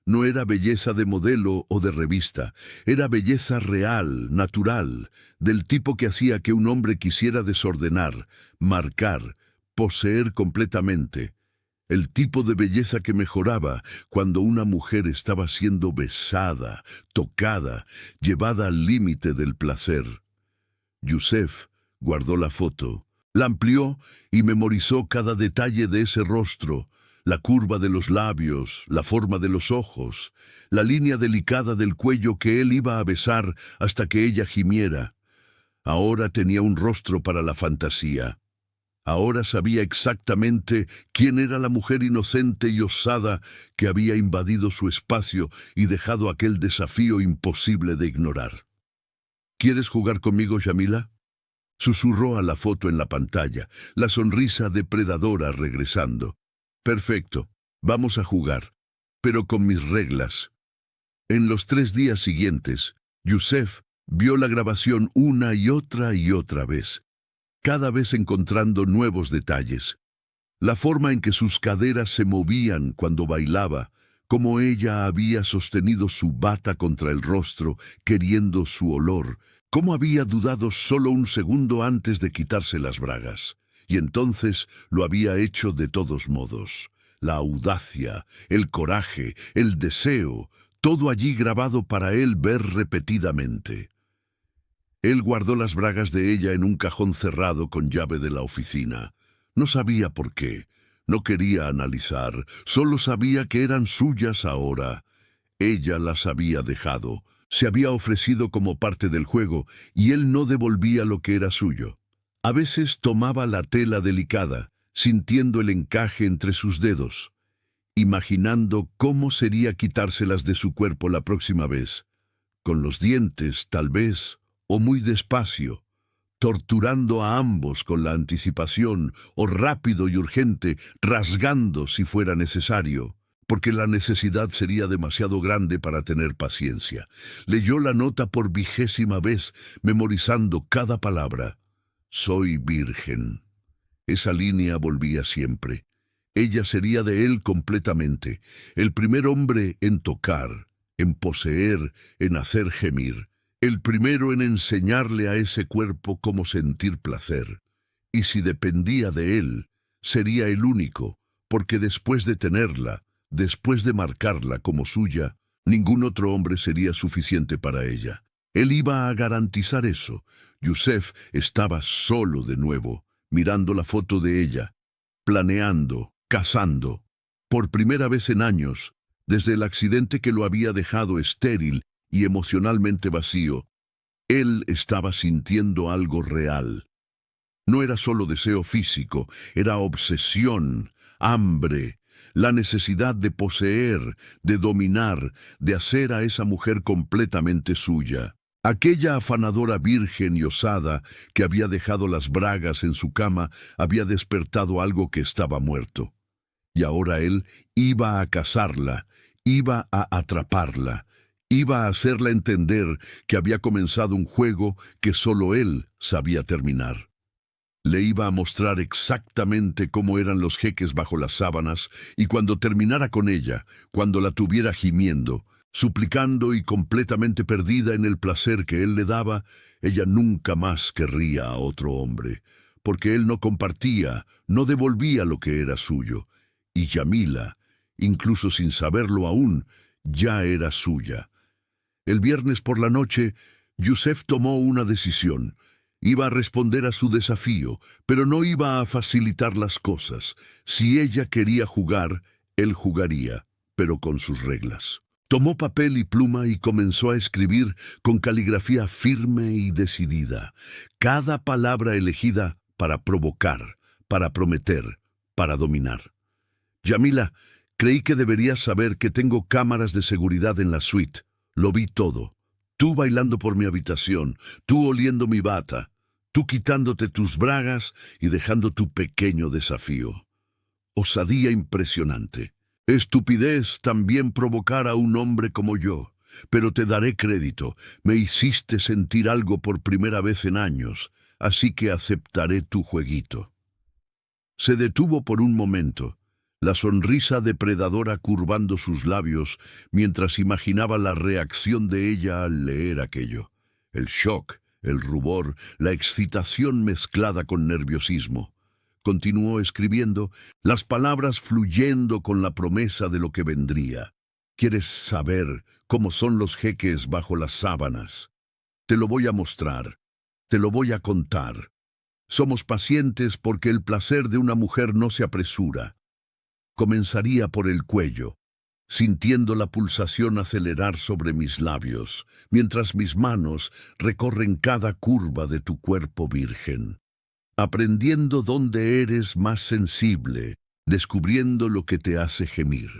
No era belleza de modelo o de revista, era belleza real, natural, del tipo que hacía que un hombre quisiera desordenar, marcar, poseer completamente. El tipo de belleza que mejoraba cuando una mujer estaba siendo besada, tocada, llevada al límite del placer. Yusef guardó la foto, la amplió y memorizó cada detalle de ese rostro, la curva de los labios, la forma de los ojos, la línea delicada del cuello que él iba a besar hasta que ella gimiera. Ahora tenía un rostro para la fantasía. Ahora sabía exactamente quién era la mujer inocente y osada que había invadido su espacio y dejado aquel desafío imposible de ignorar. ¿Quieres jugar conmigo, Yamila? Susurró a la foto en la pantalla, la sonrisa depredadora regresando. Perfecto, vamos a jugar, pero con mis reglas. En los 3 días siguientes, Yusef vio la grabación una y otra vez, cada vez encontrando nuevos detalles. La forma en que sus caderas se movían cuando bailaba, cómo ella había sostenido su bata contra el rostro, queriendo su olor, cómo había dudado solo un segundo antes de quitarse las bragas. Y entonces lo había hecho de todos modos. La audacia, el coraje, el deseo, todo allí grabado para él ver repetidamente. Él guardó las bragas de ella en un cajón cerrado con llave de la oficina. No sabía por qué, no quería analizar, solo sabía que eran suyas ahora. Ella las había dejado, se había ofrecido como parte del juego y él no devolvía lo que era suyo. A veces tomaba la tela delicada, sintiendo el encaje entre sus dedos, imaginando cómo sería quitárselas de su cuerpo la próxima vez. Con los dientes, tal vez, o muy despacio, torturando a ambos con la anticipación, o rápido y urgente, rasgando si fuera necesario, porque la necesidad sería demasiado grande para tener paciencia. Leyó la nota por 20ª vez, memorizando cada palabra. Soy virgen. Esa línea volvía siempre. Ella sería de él completamente, el primer hombre en tocar, en poseer, en hacer gemir, el primero en enseñarle a ese cuerpo cómo sentir placer. Y si dependía de él, sería el único, porque después de tenerla, después de marcarla como suya, ningún otro hombre sería suficiente para ella. Él iba a garantizar eso. Yusef estaba solo de nuevo, mirando la foto de ella, planeando, cazando. Por primera vez en años, desde el accidente que lo había dejado estéril y emocionalmente vacío, él estaba sintiendo algo real. No era solo deseo físico, era obsesión, hambre, la necesidad de poseer, de dominar, de hacer a esa mujer completamente suya. Aquella afanadora virgen y osada que había dejado las bragas en su cama había despertado algo que estaba muerto. Y ahora él iba a cazarla, iba a atraparla, iba a hacerla entender que había comenzado un juego que solo él sabía terminar. Le iba a mostrar exactamente cómo eran los jeques bajo las sábanas, y cuando terminara con ella, cuando la tuviera gimiendo, suplicando y completamente perdida en el placer que él le daba, ella nunca más querría a otro hombre, porque él no compartía, no devolvía lo que era suyo, y Yamila, incluso sin saberlo aún, ya era suya. El viernes por la noche, Yusef tomó una decisión. Iba a responder a su desafío, pero no iba a facilitar las cosas. Si ella quería jugar, él jugaría, pero con sus reglas. Tomó papel y pluma y comenzó a escribir con caligrafía firme y decidida, cada palabra elegida para provocar, para prometer, para dominar. Yamila, creí que deberías saber que tengo cámaras de seguridad en la suite. Lo vi todo. Tú bailando por mi habitación, tú oliendo mi bata, tú quitándote tus bragas y dejando tu pequeño desafío. Osadía impresionante. Estupidez también provocar a un hombre como yo, pero te daré crédito. Me hiciste sentir algo por primera vez en años, así que aceptaré tu jueguito. Se detuvo por un momento. la sonrisa depredadora curvando sus labios mientras imaginaba la reacción de ella al leer aquello. El shock, el rubor, la excitación mezclada con nerviosismo. Continuó escribiendo, las palabras fluyendo con la promesa de lo que vendría. ¿Quieres saber cómo son los jeques bajo las sábanas? Te lo voy a mostrar, te lo voy a contar. Somos pacientes porque el placer de una mujer no se apresura. Comenzaría por el cuello, sintiendo la pulsación acelerar sobre mis labios, mientras mis manos recorren cada curva de tu cuerpo virgen, aprendiendo dónde eres más sensible, descubriendo lo que te hace gemir.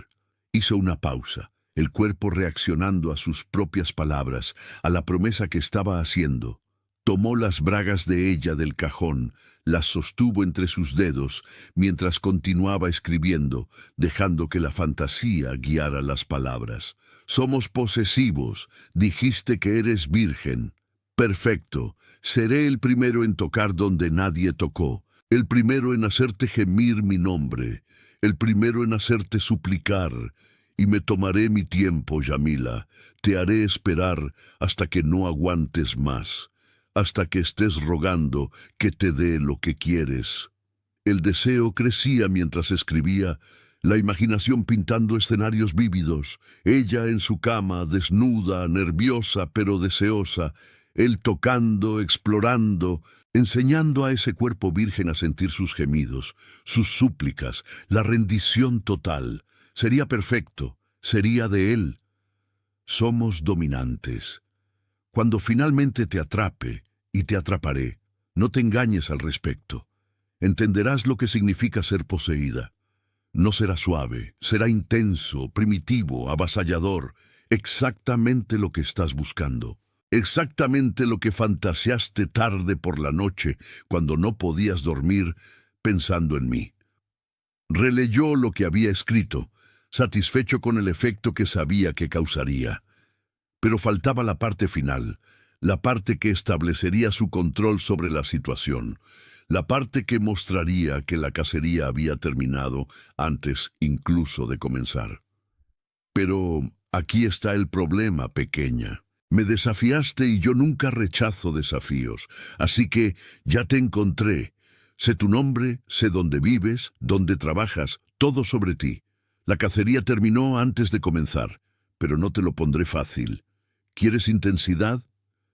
Hizo una pausa, el cuerpo reaccionando a sus propias palabras, a la promesa que estaba haciendo. Tomó las bragas de ella del cajón, las sostuvo entre sus dedos, mientras continuaba escribiendo, dejando que la fantasía guiara las palabras. Somos posesivos, dijiste que eres virgen. Perfecto, seré el primero en tocar donde nadie tocó, el primero en hacerte gemir mi nombre, el primero en hacerte suplicar, y me tomaré mi tiempo, Yamila, te haré esperar hasta que no aguantes más. Hasta que estés rogando que te dé lo que quieres. El deseo crecía mientras escribía, la imaginación pintando escenarios vívidos, ella en su cama, desnuda, nerviosa pero deseosa, él tocando, explorando, enseñando a ese cuerpo virgen a sentir sus gemidos, sus súplicas, la rendición total. Sería perfecto, sería de él. Somos dominantes. Cuando finalmente te atrape, y te atraparé, no te engañes al respecto. Entenderás lo que significa ser poseída. No será suave, será intenso, primitivo, avasallador, exactamente lo que estás buscando. Exactamente lo que fantaseaste tarde por la noche, cuando no podías dormir pensando en mí. Releyó lo que había escrito, satisfecho con el efecto que sabía que causaría. Pero faltaba la parte final, la parte que establecería su control sobre la situación, la parte que mostraría que la cacería había terminado antes incluso de comenzar. Pero aquí está el problema, pequeña. Me desafiaste y yo nunca rechazo desafíos, así que ya te encontré. Sé tu nombre, sé dónde vives, dónde trabajas, todo sobre ti. La cacería terminó antes de comenzar, pero no te lo pondré fácil. ¿Quieres intensidad?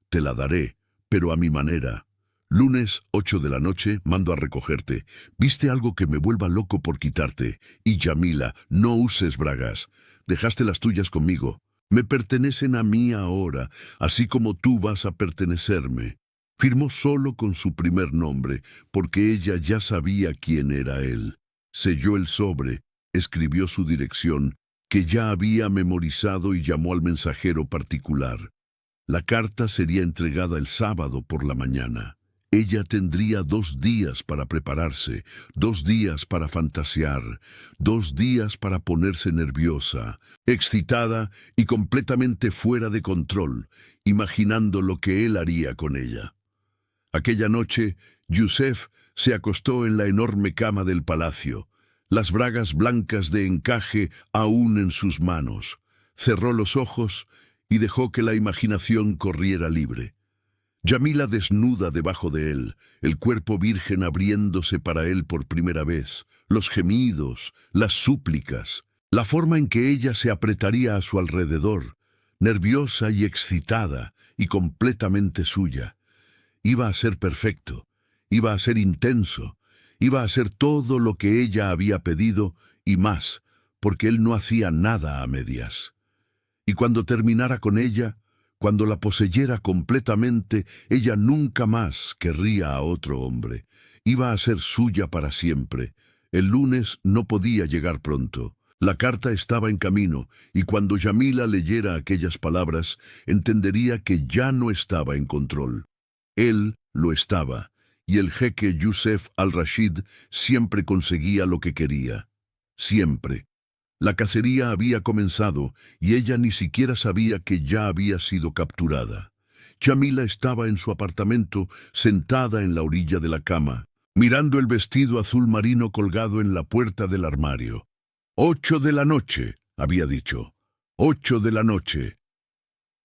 Te la daré, pero a mi manera. Lunes, 8 de la noche, mando a recogerte. ¿Viste algo que me vuelva loco por quitarte? Y Yamila, no uses bragas. Dejaste las tuyas conmigo. Me pertenecen a mí ahora, así como tú vas a pertenecerme. Firmó solo con su primer nombre, porque ella ya sabía quién era él. Selló el sobre, escribió su dirección, que ya había memorizado y llamó al mensajero particular. La carta sería entregada el sábado por la mañana. Ella tendría 2 días para prepararse, 2 días para fantasear, 2 días para ponerse nerviosa, excitada y completamente fuera de control, imaginando lo que él haría con ella. Aquella noche, Yusef se acostó en la enorme cama del palacio, las bragas blancas de encaje aún en sus manos. Cerró los ojos y dejó que la imaginación corriera libre. Yamila desnuda debajo de él, el cuerpo virgen abriéndose para él por primera vez, los gemidos, las súplicas, la forma en que ella se apretaría a su alrededor, nerviosa y excitada y completamente suya. Iba a ser perfecto, iba a ser intenso, iba a ser todo lo que ella había pedido y más, porque él no hacía nada a medias. Y cuando terminara con ella, cuando la poseyera completamente, ella nunca más querría a otro hombre. Iba a ser suya para siempre. El lunes no podía llegar pronto. La carta estaba en camino, y cuando Yamila leyera aquellas palabras, entendería que ya no estaba en control. Él lo estaba, y el jeque Yusef al-Rashid siempre conseguía lo que quería. Siempre. La cacería había comenzado y ella ni siquiera sabía que ya había sido capturada. Yamila estaba en su apartamento, sentada en la orilla de la cama, mirando el vestido azul marino colgado en la puerta del armario. 8 de la noche, había dicho. 8 de la noche.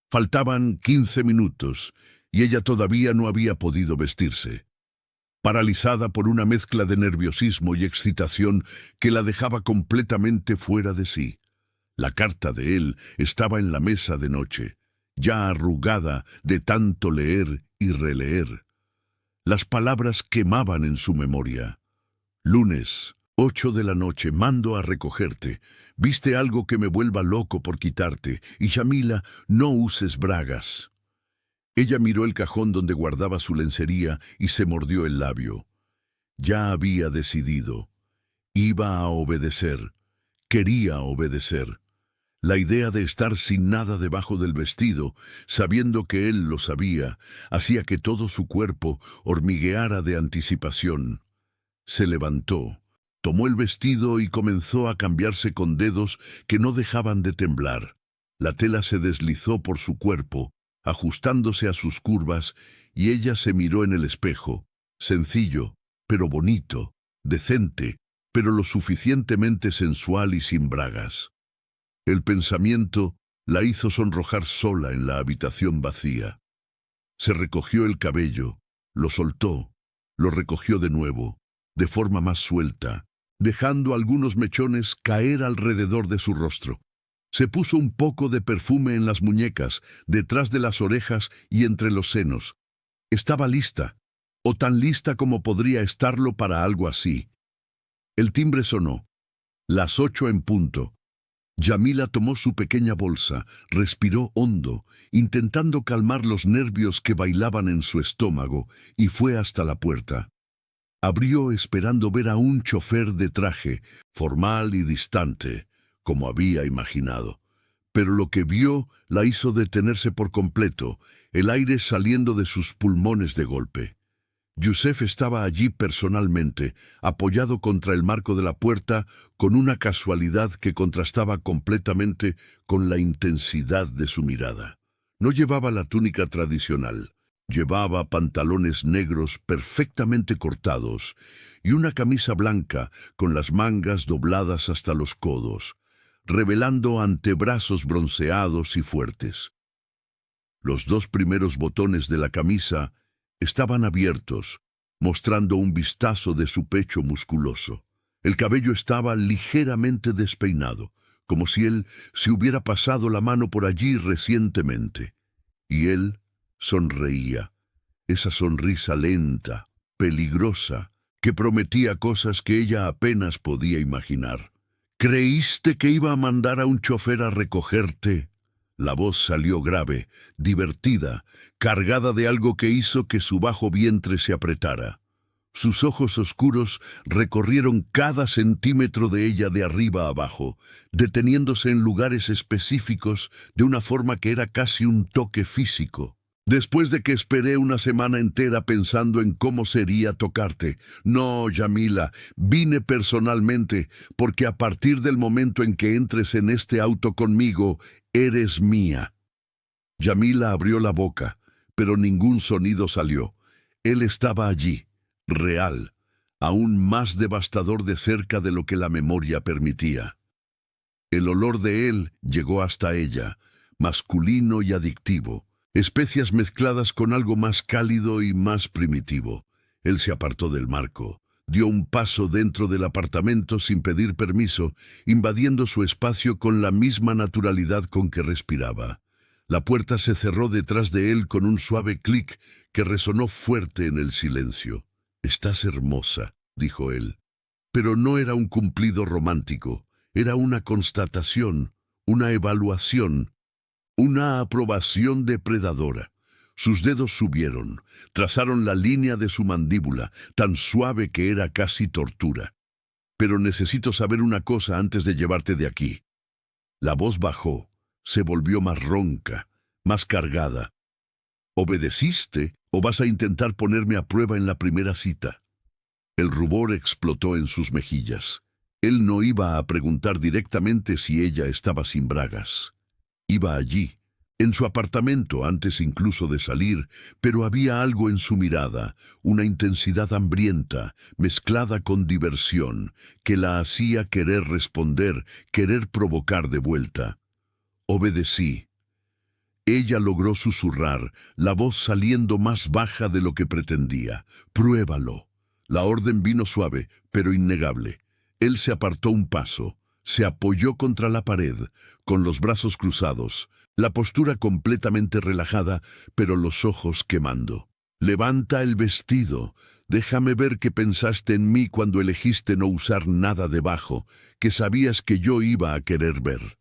Faltaban 15 minutos, y ella todavía no había podido vestirse. Paralizada por una mezcla de nerviosismo y excitación que la dejaba completamente fuera de sí. La carta de él estaba en la mesa de noche, ya arrugada de tanto leer y releer. Las palabras quemaban en su memoria. Lunes, 8 de la noche, mando a recogerte. Viste algo que me vuelva loco por quitarte. Y Yamila, no uses bragas. Ella miró el cajón donde guardaba su lencería y se mordió el labio. Ya había decidido. Iba a obedecer. Quería obedecer. La idea de estar sin nada debajo del vestido, sabiendo que él lo sabía, hacía que todo su cuerpo hormigueara de anticipación. Se levantó, tomó el vestido y comenzó a cambiarse con dedos que no dejaban de temblar. La tela se deslizó por su cuerpo, ajustándose a sus curvas, y ella se miró en el espejo, sencillo, pero bonito, decente, pero lo suficientemente sensual y sin bragas. El pensamiento la hizo sonrojar sola en la habitación vacía. Se recogió el cabello, lo soltó, lo recogió de nuevo, de forma más suelta, dejando algunos mechones caer alrededor de su rostro. Se puso un poco de perfume en las muñecas, detrás de las orejas y entre los senos. Estaba lista, o tan lista como podría estarlo para algo así. El timbre sonó. Las 8 en punto. Yamila tomó su pequeña bolsa, respiró hondo, intentando calmar los nervios que bailaban en su estómago, y fue hasta la puerta. Abrió esperando ver a un chofer de traje, formal y distante, como había imaginado. Pero lo que vio la hizo detenerse por completo, el aire saliendo de sus pulmones de golpe. Yusef estaba allí personalmente, apoyado contra el marco de la puerta, con una casualidad que contrastaba completamente con la intensidad de su mirada. No llevaba la túnica tradicional. Llevaba pantalones negros perfectamente cortados y una camisa blanca con las mangas dobladas hasta los codos, revelando antebrazos bronceados y fuertes. Los 2 primeros botones de la camisa estaban abiertos, mostrando un vistazo de su pecho musculoso. El cabello estaba ligeramente despeinado, como si él se hubiera pasado la mano por allí recientemente. Y él sonreía, esa sonrisa lenta, peligrosa, que prometía cosas que ella apenas podía imaginar. ¿Creíste que iba a mandar a un chofer a recogerte? La voz salió grave, divertida, cargada de algo que hizo que su bajo vientre se apretara. Sus ojos oscuros recorrieron cada centímetro de ella de arriba a abajo, deteniéndose en lugares específicos de una forma que era casi un toque físico. Después de que esperé una semana entera pensando en cómo sería tocarte. No, Yamila, vine personalmente, porque a partir del momento en que entres en este auto conmigo, eres mía. Yamila abrió la boca, pero ningún sonido salió. Él estaba allí, real, aún más devastador de cerca de lo que la memoria permitía. El olor de él llegó hasta ella, masculino y adictivo. Especias mezcladas con algo más cálido y más primitivo. Él se apartó del marco, dio un paso dentro del apartamento sin pedir permiso, invadiendo su espacio con la misma naturalidad con que respiraba. La puerta se cerró detrás de él con un suave clic que resonó fuerte en el silencio. «Estás hermosa», dijo él. Pero no era un cumplido romántico, era una constatación, una evaluación, una aprobación depredadora. Sus dedos subieron, trazaron la línea de su mandíbula, tan suave que era casi tortura. «Pero necesito saber una cosa antes de llevarte de aquí». La voz bajó, se volvió más ronca, más cargada. «¿Obedeciste o vas a intentar ponerme a prueba en la primera cita?» El rubor explotó en sus mejillas. Él no iba a preguntar directamente si ella estaba sin bragas. Iba allí, En su apartamento antes incluso de salir, pero había algo en su mirada, una intensidad hambrienta, mezclada con diversión, que la hacía querer responder, querer provocar de vuelta. Obedecí. Ella logró susurrar, la voz saliendo más baja de lo que pretendía. Pruébalo. La orden vino suave, pero innegable. Él se apartó un paso, se apoyó contra la pared, con los brazos cruzados, la postura completamente relajada, pero los ojos quemando. Levanta el vestido. Déjame ver que pensaste en mí cuando elegiste no usar nada debajo, que sabías que yo iba a querer ver.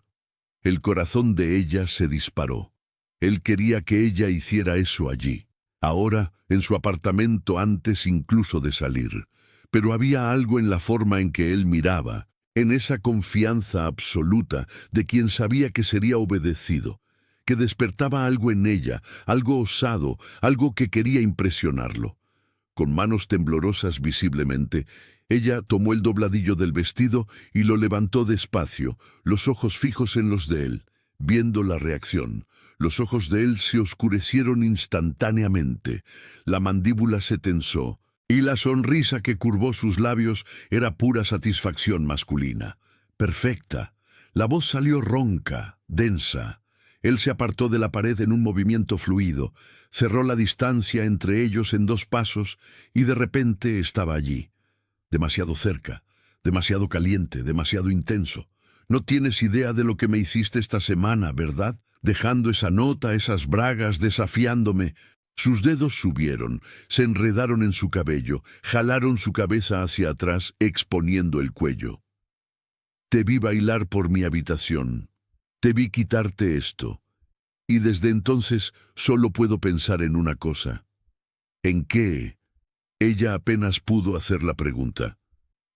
El corazón de ella se disparó. Él quería que ella hiciera eso allí, ahora en su apartamento antes incluso de salir. Pero había algo en la forma en que él miraba, en esa confianza absoluta de quien sabía que sería obedecido, que despertaba algo en ella, algo osado, algo que quería impresionarlo. Con manos temblorosas visiblemente, ella tomó el dobladillo del vestido y lo levantó despacio, los ojos fijos en los de él, viendo la reacción. Los ojos de él se oscurecieron instantáneamente, la mandíbula se tensó, y la sonrisa que curvó sus labios era pura satisfacción masculina. Perfecta. La voz salió ronca, densa. Él se apartó de la pared en un movimiento fluido, cerró la distancia entre ellos en 2 pasos y de repente estaba allí. Demasiado cerca, demasiado caliente, demasiado intenso. No tienes idea de lo que me hiciste esta semana, ¿verdad? Dejando esa nota, esas bragas, desafiándome. Sus dedos subieron, se enredaron en su cabello, jalaron su cabeza hacia atrás, exponiendo el cuello. Te vi bailar por mi habitación. Te vi quitarte esto. Y desde entonces solo puedo pensar en una cosa. ¿En qué? Ella apenas pudo hacer la pregunta.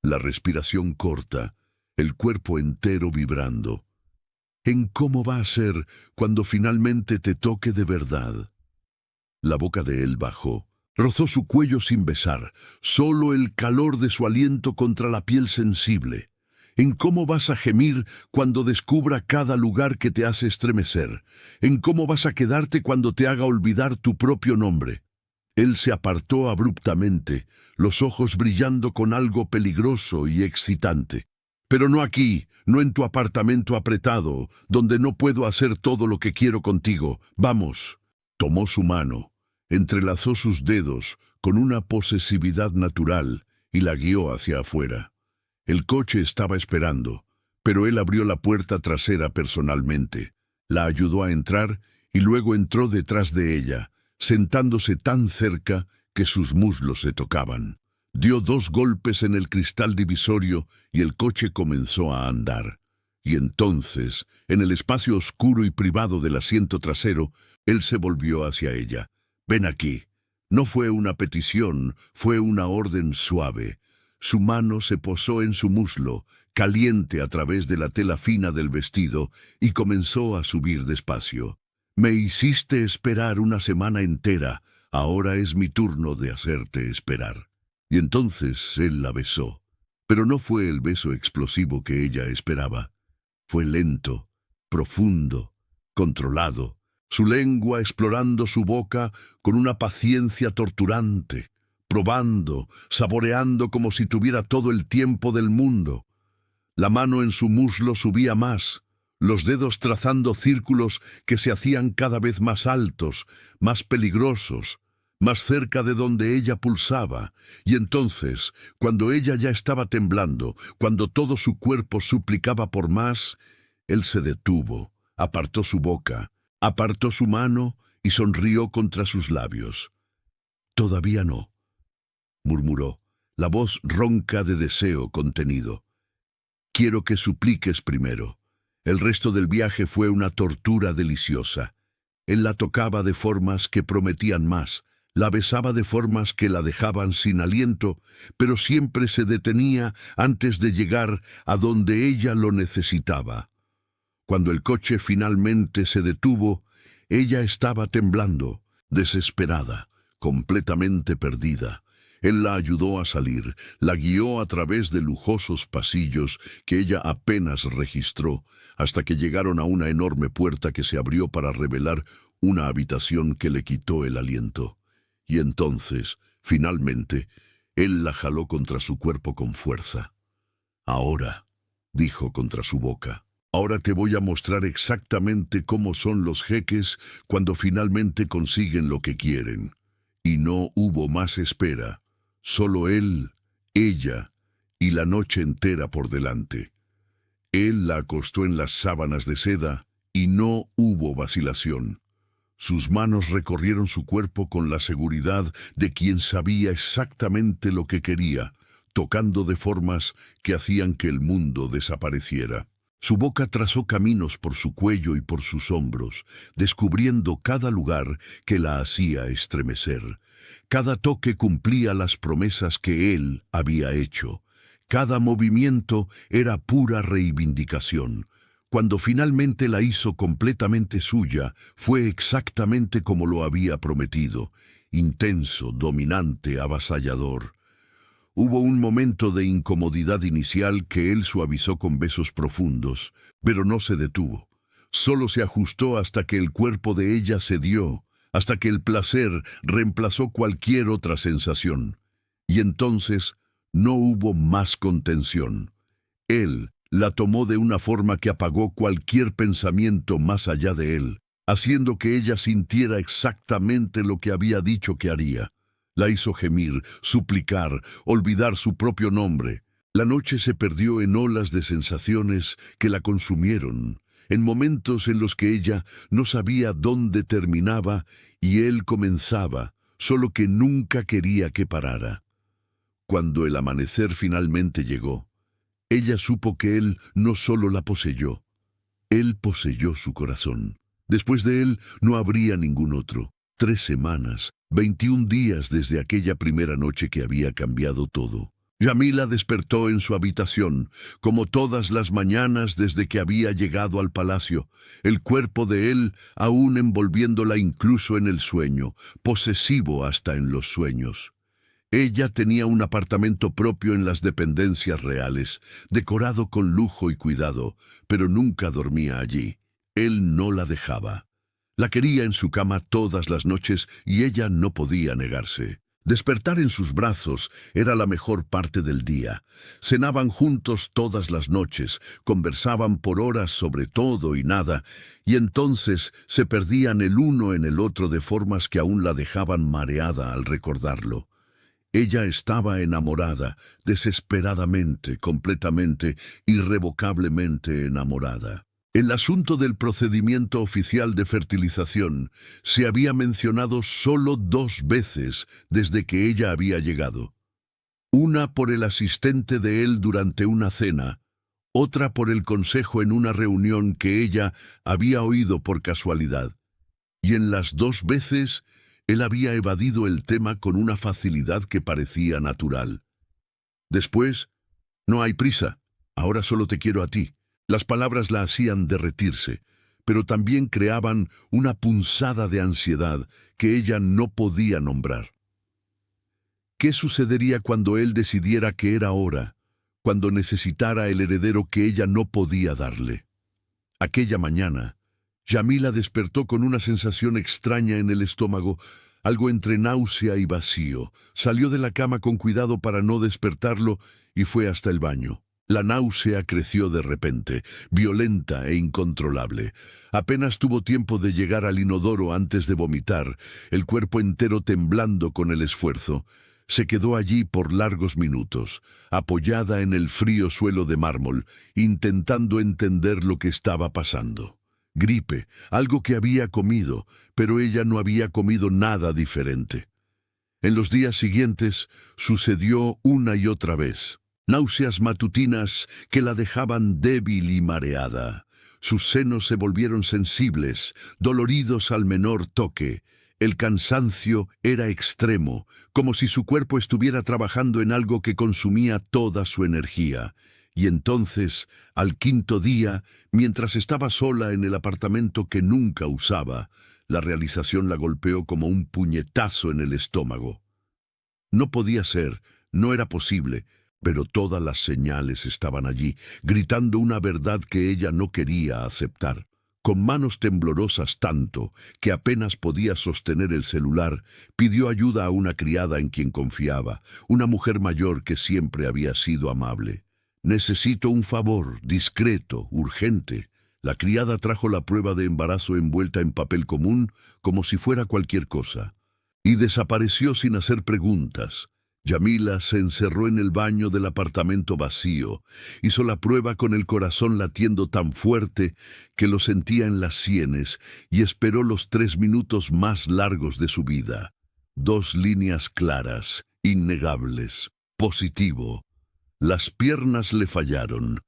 La respiración corta, el cuerpo entero vibrando. ¿En cómo va a ser cuando finalmente te toque de verdad? La boca de él bajó. Rozó su cuello sin besar, solo el calor de su aliento contra la piel sensible. ¿En cómo vas a gemir cuando descubra cada lugar que te hace estremecer? ¿En cómo vas a quedarte cuando te haga olvidar tu propio nombre? Él se apartó abruptamente, los ojos brillando con algo peligroso y excitante. Pero no aquí, no en tu apartamento apretado, donde no puedo hacer todo lo que quiero contigo. Vamos. Tomó su mano, entrelazó sus dedos con una posesividad natural y la guió hacia afuera. El coche estaba esperando, pero él abrió la puerta trasera personalmente, la ayudó a entrar y luego entró detrás de ella, sentándose tan cerca que sus muslos se tocaban. Dio 2 golpes en el cristal divisorio y el coche comenzó a andar. Y entonces, en el espacio oscuro y privado del asiento trasero, él se volvió hacia ella. «Ven aquí». No fue una petición, fue una orden suave. Su mano se posó en su muslo, caliente a través de la tela fina del vestido, y comenzó a subir despacio. «Me hiciste esperar una semana entera, ahora es mi turno de hacerte esperar». Y entonces él la besó. Pero no fue el beso explosivo que ella esperaba. Fue lento, profundo, controlado, su lengua explorando su boca con una paciencia torturante, probando, saboreando como si tuviera todo el tiempo del mundo. La mano en su muslo subía más, los dedos trazando círculos que se hacían cada vez más altos, más peligrosos, más cerca de donde ella pulsaba, y entonces, cuando ella ya estaba temblando, cuando todo su cuerpo suplicaba por más, él se detuvo, apartó su boca, apartó su mano y sonrió contra sus labios. «Todavía no», murmuró, la voz ronca de deseo contenido. «Quiero que supliques primero». El resto del viaje fue una tortura deliciosa. Él la tocaba de formas que prometían más, la besaba de formas que la dejaban sin aliento, pero siempre se detenía antes de llegar a donde ella lo necesitaba. Cuando el coche finalmente se detuvo, ella estaba temblando, desesperada, completamente perdida. Él la ayudó a salir, la guió a través de lujosos pasillos que ella apenas registró, hasta que llegaron a una enorme puerta que se abrió para revelar una habitación que le quitó el aliento. Y entonces, finalmente, él la jaló contra su cuerpo con fuerza. «Ahora», dijo contra su boca, «ahora te voy a mostrar exactamente cómo son los jeques cuando finalmente consiguen lo que quieren». Y no hubo más espera, solo él, ella y la noche entera por delante. Él la acostó en las sábanas de seda y no hubo vacilación. Sus manos recorrieron su cuerpo con la seguridad de quien sabía exactamente lo que quería, tocando de formas que hacían que el mundo desapareciera. Su boca trazó caminos por su cuello y por sus hombros, descubriendo cada lugar que la hacía estremecer. Cada toque cumplía las promesas que él había hecho. Cada movimiento era pura reivindicación. Cuando finalmente la hizo completamente suya, fue exactamente como lo había prometido. Intenso, dominante, avasallador. Hubo un momento de incomodidad inicial que él suavizó con besos profundos, pero no se detuvo. Solo se ajustó hasta que el cuerpo de ella cedió, hasta que el placer reemplazó cualquier otra sensación. Y entonces no hubo más contención. Él la tomó de una forma que apagó cualquier pensamiento más allá de él, haciendo que ella sintiera exactamente lo que había dicho que haría. La hizo gemir, suplicar, olvidar su propio nombre. La noche se perdió en olas de sensaciones que la consumieron, en momentos en los que ella no sabía dónde terminaba y él comenzaba, solo que nunca quería que parara. Cuando el amanecer finalmente llegó, ella supo que él no solo la poseyó, él poseyó su corazón. Después de él no habría ningún otro. 3 semanas, 21 días desde aquella primera noche que había cambiado todo. Yamila despertó en su habitación, como todas las mañanas desde que había llegado al palacio, el cuerpo de él aún envolviéndola incluso en el sueño, posesivo hasta en los sueños. Ella tenía un apartamento propio en las dependencias reales, decorado con lujo y cuidado, pero nunca dormía allí. Él no la dejaba. La quería en su cama todas las noches y ella no podía negarse. Despertar en sus brazos era la mejor parte del día. Cenaban juntos todas las noches, conversaban por horas sobre todo y nada, y entonces se perdían el uno en el otro de formas que aún la dejaban mareada al recordarlo. Ella estaba enamorada, desesperadamente, completamente, irrevocablemente enamorada. El asunto del procedimiento oficial de fertilización se había mencionado solo 2 veces desde que ella había llegado. Una por el asistente de él durante una cena, otra por el consejo en una reunión que ella había oído por casualidad. Y en las 2 veces, él había evadido el tema con una facilidad que parecía natural. Después, «No hay prisa, ahora solo te quiero a ti». Las palabras la hacían derretirse, pero también creaban una punzada de ansiedad que ella no podía nombrar. ¿Qué sucedería cuando él decidiera que era hora, cuando necesitara el heredero que ella no podía darle? Aquella mañana, Yamila despertó con una sensación extraña en el estómago, algo entre náusea y vacío. Salió de la cama con cuidado para no despertarlo y fue hasta el baño. La náusea creció de repente, violenta e incontrolable. Apenas tuvo tiempo de llegar al inodoro antes de vomitar, el cuerpo entero temblando con el esfuerzo. Se quedó allí por largos minutos, apoyada en el frío suelo de mármol, intentando entender lo que estaba pasando. Gripe, algo que había comido, pero ella no había comido nada diferente. En los días siguientes sucedió una y otra vez. Náuseas matutinas que la dejaban débil y mareada. Sus senos se volvieron sensibles, doloridos al menor toque. El cansancio era extremo, como si su cuerpo estuviera trabajando en algo que consumía toda su energía. Y entonces, al 5.º día, mientras estaba sola en el apartamento que nunca usaba, la realización la golpeó como un puñetazo en el estómago. No podía ser, no era posible, pero todas las señales estaban allí, gritando una verdad que ella no quería aceptar. Con manos temblorosas tanto que apenas podía sostener el celular, pidió ayuda a una criada en quien confiaba, una mujer mayor que siempre había sido amable. «Necesito un favor, discreto, urgente». La criada trajo la prueba de embarazo envuelta en papel común, como si fuera cualquier cosa, y desapareció sin hacer preguntas. Yamila se encerró en el baño del apartamento vacío, hizo la prueba con el corazón latiendo tan fuerte que lo sentía en las sienes y esperó los 3 minutos más largos de su vida. 2 líneas claras, innegables, positivo. Las piernas le fallaron.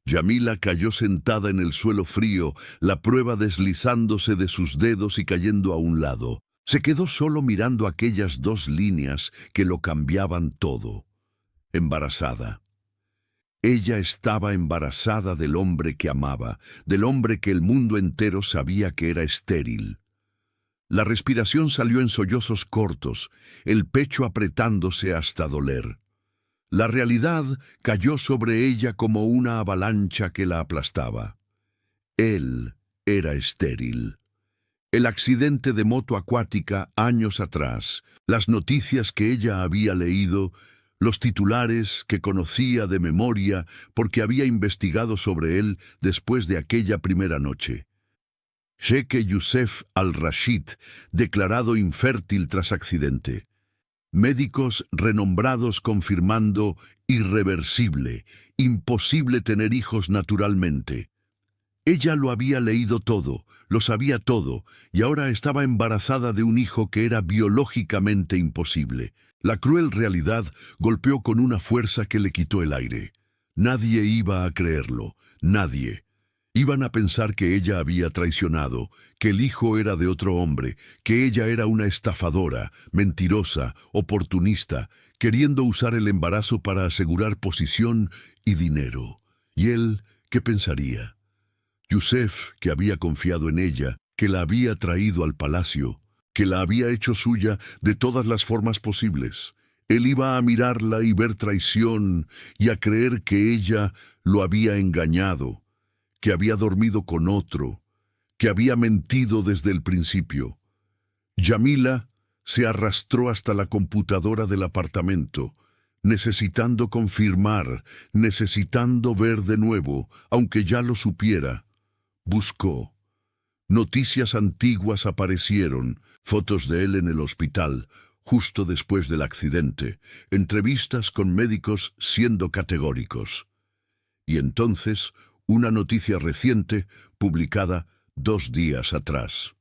Yamila cayó sentada en el suelo frío, la prueba deslizándose de sus dedos y cayendo a un lado. Se quedó solo mirando aquellas 2 líneas que lo cambiaban todo. Embarazada. Ella estaba embarazada del hombre que amaba, del hombre que el mundo entero sabía que era estéril. La respiración salió en sollozos cortos, el pecho apretándose hasta doler. La realidad cayó sobre ella como una avalancha que la aplastaba. Él era estéril. El accidente de moto acuática años atrás, las noticias que ella había leído, los titulares que conocía de memoria porque había investigado sobre él después de aquella primera noche. Sheikh Youssef al-Rashid, declarado infértil tras accidente. Médicos renombrados confirmando irreversible, imposible tener hijos naturalmente. Ella lo había leído todo, lo sabía todo, y ahora estaba embarazada de un hijo que era biológicamente imposible. La cruel realidad golpeó con una fuerza que le quitó el aire. Nadie iba a creerlo, nadie. Iban a pensar que ella había traicionado, que el hijo era de otro hombre, que ella era una estafadora, mentirosa, oportunista, queriendo usar el embarazo para asegurar posición y dinero. ¿Y él qué pensaría? Youssef, que había confiado en ella, que la había traído al palacio, que la había hecho suya de todas las formas posibles. Él iba a mirarla y ver traición y a creer que ella lo había engañado, que había dormido con otro, que había mentido desde el principio. Yamila se arrastró hasta la computadora del apartamento, necesitando confirmar, necesitando ver de nuevo, aunque ya lo supiera. Buscó. Noticias antiguas aparecieron, fotos de él en el hospital, justo después del accidente, entrevistas con médicos siendo categóricos. Y entonces, una noticia reciente, publicada 2 días atrás.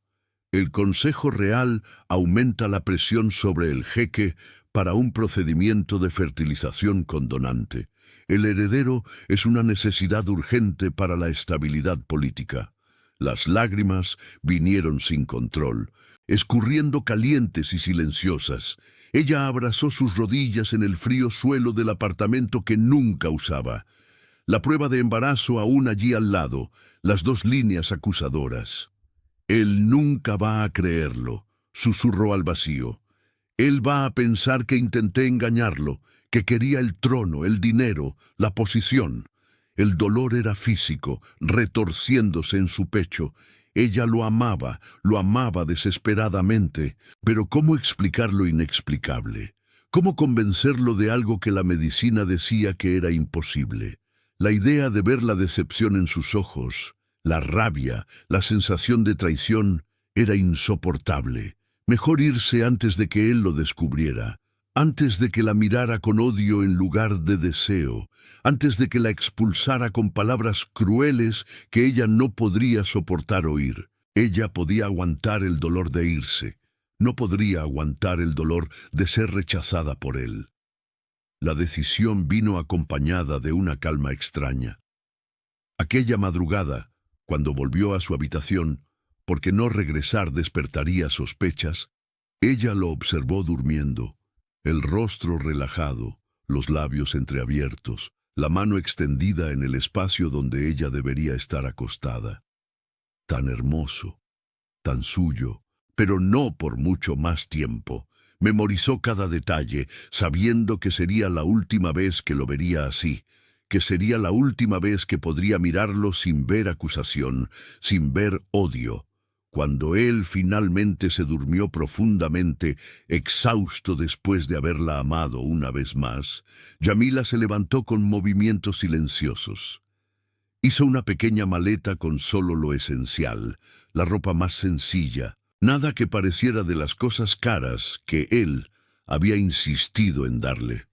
El Consejo Real aumenta la presión sobre el jeque para un procedimiento de fertilización con donante. El heredero es una necesidad urgente para la estabilidad política. Las lágrimas vinieron sin control, escurriendo calientes y silenciosas. Ella abrazó sus rodillas en el frío suelo del apartamento que nunca usaba. La prueba de embarazo aún allí al lado, las 2 líneas acusadoras. Él nunca va a creerlo, susurró al vacío. Él va a pensar que intenté engañarlo, que quería el trono, el dinero, la posición. El dolor era físico, retorciéndose en su pecho. Ella lo amaba desesperadamente, pero ¿cómo explicar lo inexplicable? ¿Cómo convencerlo de algo que la medicina decía que era imposible? La idea de ver la decepción en sus ojos, la rabia, la sensación de traición, era insoportable. Mejor irse antes de que él lo descubriera, antes de que la mirara con odio en lugar de deseo, antes de que la expulsara con palabras crueles que ella no podría soportar oír. Ella podía aguantar el dolor de irse, no podría aguantar el dolor de ser rechazada por él. La decisión vino acompañada de una calma extraña. Aquella madrugada, cuando volvió a su habitación, porque no regresar despertaría sospechas, ella lo observó durmiendo, el rostro relajado, los labios entreabiertos, la mano extendida en el espacio donde ella debería estar acostada. Tan hermoso, tan suyo, pero no por mucho más tiempo. Memorizó cada detalle, sabiendo que sería la última vez que lo vería así, que sería la última vez que podría mirarlo sin ver acusación, sin ver odio. Cuando él finalmente se durmió profundamente, exhausto después de haberla amado una vez más, Yamila se levantó con movimientos silenciosos. Hizo una pequeña maleta con solo lo esencial, la ropa más sencilla, nada que pareciera de las cosas caras que él había insistido en darle.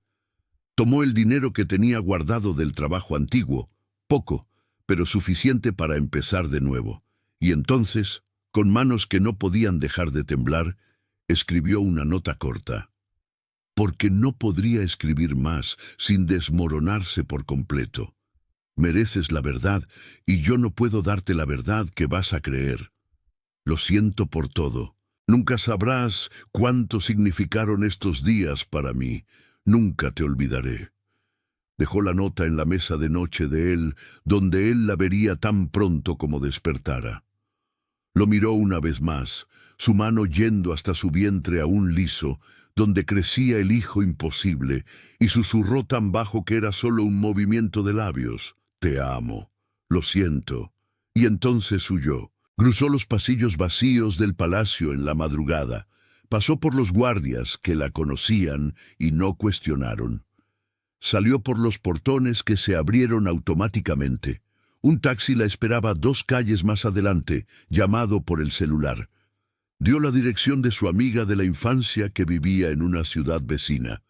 Tomó el dinero que tenía guardado del trabajo antiguo, poco, pero suficiente para empezar de nuevo, y entonces, con manos que no podían dejar de temblar, escribió una nota corta. Porque no podría escribir más sin desmoronarse por completo. Mereces la verdad y yo no puedo darte la verdad que vas a creer. Lo siento por todo. Nunca sabrás cuánto significaron estos días para mí. Nunca te olvidaré. Dejó la nota en la mesa de noche de él, donde él la vería tan pronto como despertara. Lo miró una vez más, su mano yendo hasta su vientre aún liso, donde crecía el hijo imposible, y susurró tan bajo que era solo un movimiento de labios. Te amo. Lo siento. Y entonces huyó. Cruzó los pasillos vacíos del palacio en la madrugada. Pasó por los guardias que la conocían y no cuestionaron. Salió por los portones que se abrieron automáticamente. Un taxi la esperaba 2 calles más adelante, llamado por el celular. Dio la dirección de su amiga de la infancia que vivía en una ciudad vecina,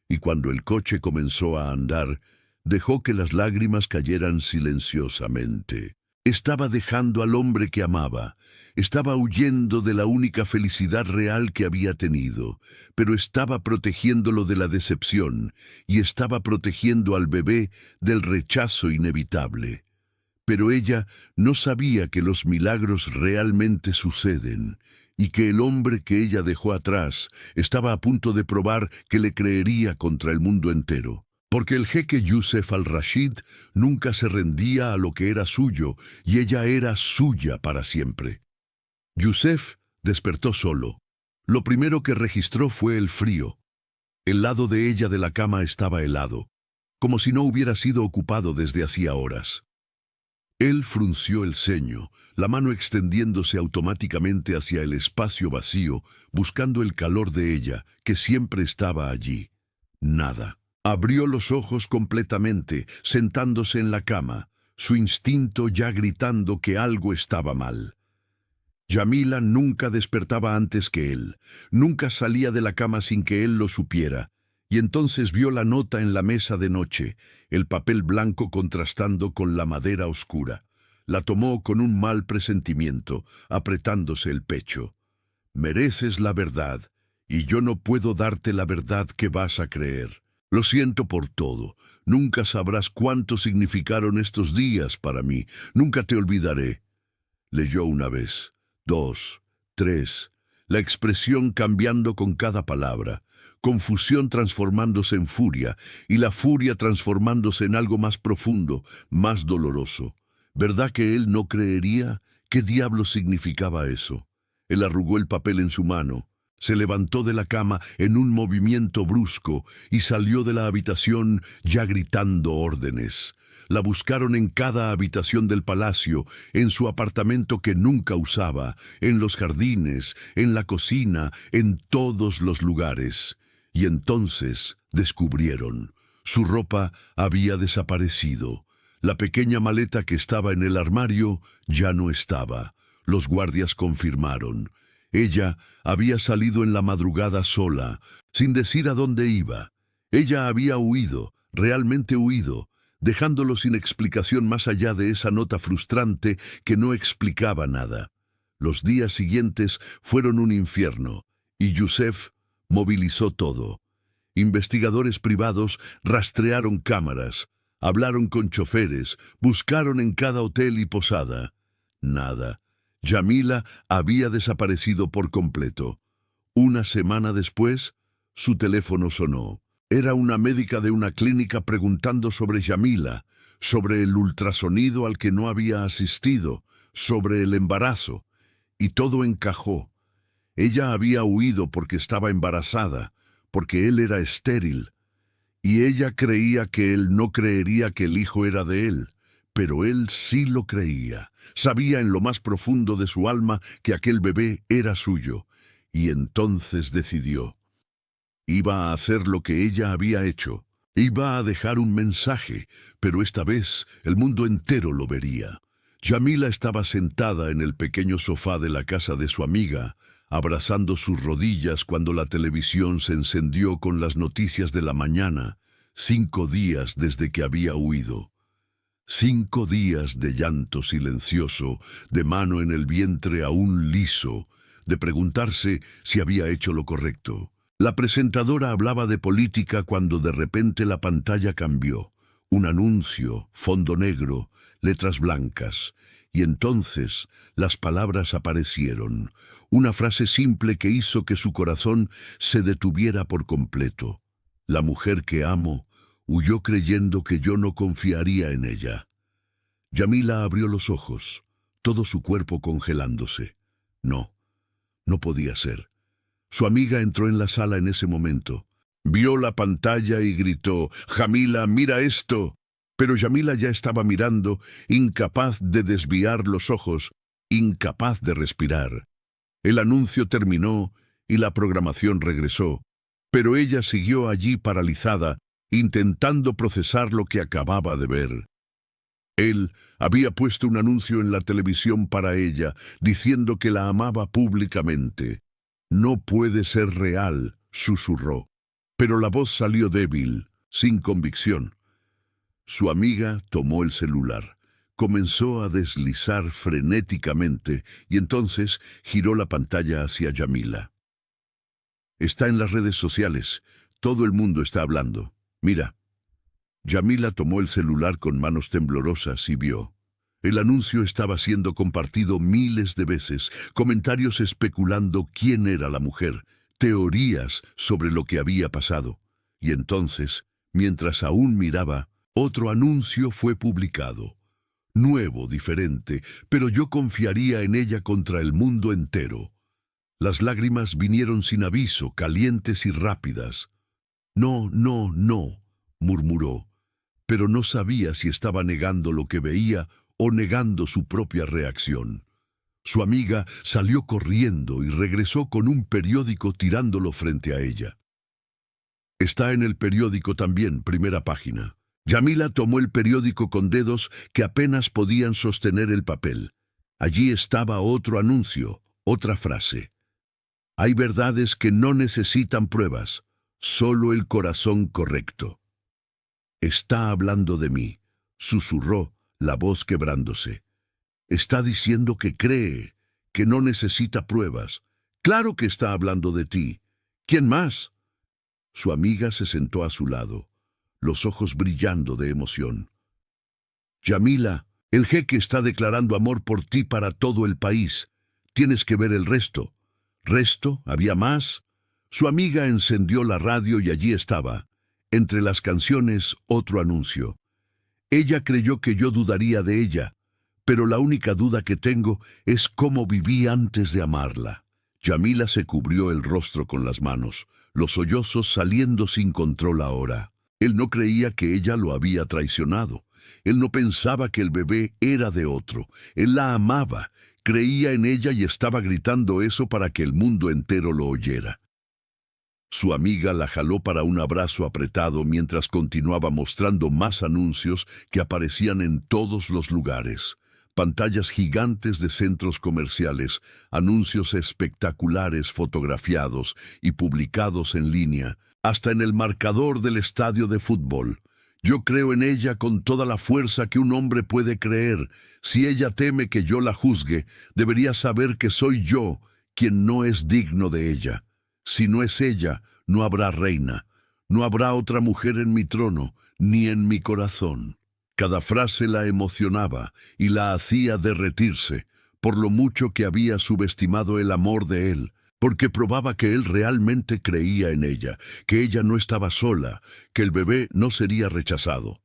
y cuando el coche comenzó a andar, dejó que las lágrimas cayeran silenciosamente. Estaba dejando al hombre que amaba, estaba huyendo de la única felicidad real que había tenido, pero estaba protegiéndolo de la decepción, y estaba protegiendo al bebé del rechazo inevitable. Pero ella no sabía que los milagros realmente suceden, y que el hombre que ella dejó atrás estaba a punto de probar que le creería contra el mundo entero. Porque el jeque Yusef al-Rashid nunca se rendía a lo que era suyo, y ella era suya para siempre. Yusef despertó solo. Lo primero que registró fue el frío. El lado de ella de la cama estaba helado, como si no hubiera sido ocupado desde hacía horas. Él frunció el ceño, la mano extendiéndose automáticamente hacia el espacio vacío, buscando el calor de ella, que siempre estaba allí. Nada. Abrió los ojos completamente, sentándose en la cama, su instinto ya gritando que algo estaba mal. Yamila nunca despertaba antes que él, nunca salía de la cama sin que él lo supiera, y entonces vio la nota en la mesa de noche, el papel blanco contrastando con la madera oscura. La tomó con un mal presentimiento, apretándose el pecho. Mereces la verdad, y yo no puedo darte la verdad que vas a creer. Lo siento por todo. Nunca sabrás cuánto significaron estos días para mí. Nunca te olvidaré. Leyó una vez, 2, 3, la expresión cambiando con cada palabra, confusión transformándose en furia, y la furia transformándose en algo más profundo, más doloroso. ¿Verdad que él no creería? ¿Qué diablo significaba eso? Él arrugó el papel en su mano, se levantó de la cama en un movimiento brusco y salió de la habitación ya gritando órdenes. La buscaron en cada habitación del palacio, en su apartamento que nunca usaba, en los jardines, en la cocina, en todos los lugares. Y entonces descubrieron. Su ropa había desaparecido. La pequeña maleta que estaba en el armario ya no estaba. Los guardias confirmaron. Ella había salido en la madrugada sola, sin decir a dónde iba. Ella había huido, realmente huido, dejándolo sin explicación más allá de esa nota frustrante que no explicaba nada. Los días siguientes fueron un infierno, y Yusef movilizó todo. Investigadores privados rastrearon cámaras, hablaron con choferes, buscaron en cada hotel y posada. Nada. Yamila había desaparecido por completo. Una semana después, su teléfono sonó. Era una médica de una clínica preguntando sobre Yamila, sobre el ultrasonido al que no había asistido, sobre el embarazo, y todo encajó. Ella había huido porque estaba embarazada, porque él era estéril, y ella creía que él no creería que el hijo era de él, pero él sí lo creía. Sabía en lo más profundo de su alma que aquel bebé era suyo, y entonces decidió. Iba a hacer lo que ella había hecho. Iba a dejar un mensaje, pero esta vez el mundo entero lo vería. Yamila estaba sentada en el pequeño sofá de la casa de su amiga, abrazando sus rodillas cuando la televisión se encendió con las noticias de la mañana, 5 días desde que había huido. 5 días de llanto silencioso, de mano en el vientre aún liso, de preguntarse si había hecho lo correcto. La presentadora hablaba de política cuando de repente la pantalla cambió. Un anuncio, fondo negro, letras blancas. Y entonces las palabras aparecieron. Una frase simple que hizo que su corazón se detuviera por completo. La mujer que amo huyó creyendo que yo no confiaría en ella. Yamila abrió los ojos, todo su cuerpo congelándose. No, no podía ser. Su amiga entró en la sala en ese momento. Vio la pantalla y gritó, «Yamila, mira esto». Pero Yamila ya estaba mirando, incapaz de desviar los ojos, incapaz de respirar. El anuncio terminó y la programación regresó, pero ella siguió allí paralizada, intentando procesar lo que acababa de ver. Él había puesto un anuncio en la televisión para ella, diciendo que la amaba públicamente. «No puede ser real», susurró. Pero la voz salió débil, sin convicción. Su amiga tomó el celular. Comenzó a deslizar frenéticamente y entonces giró la pantalla hacia Yamila. «Está en las redes sociales. Todo el mundo está hablando. Mira». Yamila tomó el celular con manos temblorosas y vio. El anuncio estaba siendo compartido miles de veces, comentarios especulando quién era la mujer, teorías sobre lo que había pasado. Y entonces, mientras aún miraba, otro anuncio fue publicado. Nuevo, diferente, pero yo confiaría en ella contra el mundo entero. Las lágrimas vinieron sin aviso, calientes y rápidas. «No, no, no», murmuró, pero no sabía si estaba negando lo que veía o negando su propia reacción. Su amiga salió corriendo y regresó con un periódico tirándolo frente a ella. «Está en el periódico también, primera página». Yamila tomó el periódico con dedos que apenas podían sostener el papel. Allí estaba otro anuncio, otra frase. «Hay verdades que no necesitan pruebas, solo el corazón correcto». «Está hablando de mí», susurró, la voz quebrándose. «Está diciendo que cree, que no necesita pruebas. Claro que está hablando de ti. ¿Quién más?». Su amiga se sentó a su lado, los ojos brillando de emoción. «Yamila, el jeque está declarando amor por ti para todo el país. Tienes que ver el resto». «¿Resto? ¿Había más?». Su amiga encendió la radio y allí estaba, entre las canciones, otro anuncio. Ella creyó que yo dudaría de ella, pero la única duda que tengo es cómo viví antes de amarla. Yamila se cubrió el rostro con las manos, los sollozos saliendo sin control ahora. Él no creía que ella lo había traicionado. Él no pensaba que el bebé era de otro. Él la amaba, creía en ella y estaba gritando eso para que el mundo entero lo oyera. Su amiga la jaló para un abrazo apretado mientras continuaba mostrando más anuncios que aparecían en todos los lugares. Pantallas gigantes de centros comerciales, anuncios espectaculares fotografiados y publicados en línea, hasta en el marcador del estadio de fútbol. Yo creo en ella con toda la fuerza que un hombre puede creer. Si ella teme que yo la juzgue, debería saber que soy yo quien no es digno de ella. Si no es ella, no habrá reina, no habrá otra mujer en mi trono, ni en mi corazón. Cada frase la emocionaba y la hacía derretirse, por lo mucho que había subestimado el amor de él, porque probaba que él realmente creía en ella, que ella no estaba sola, que el bebé no sería rechazado.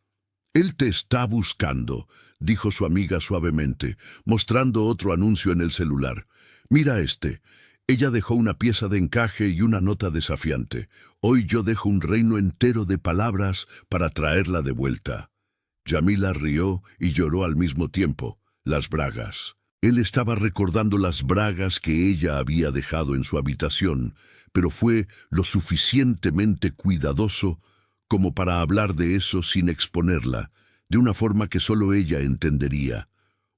«Él te está buscando», dijo su amiga suavemente, mostrando otro anuncio en el celular. «Mira este. Ella dejó una pieza de encaje y una nota desafiante. Hoy yo dejo un reino entero de palabras para traerla de vuelta. Yamila rió y lloró al mismo tiempo. Las bragas. Él estaba recordando las bragas que ella había dejado en su habitación, pero fue lo suficientemente cuidadoso como para hablar de eso sin exponerla, de una forma que solo ella entendería.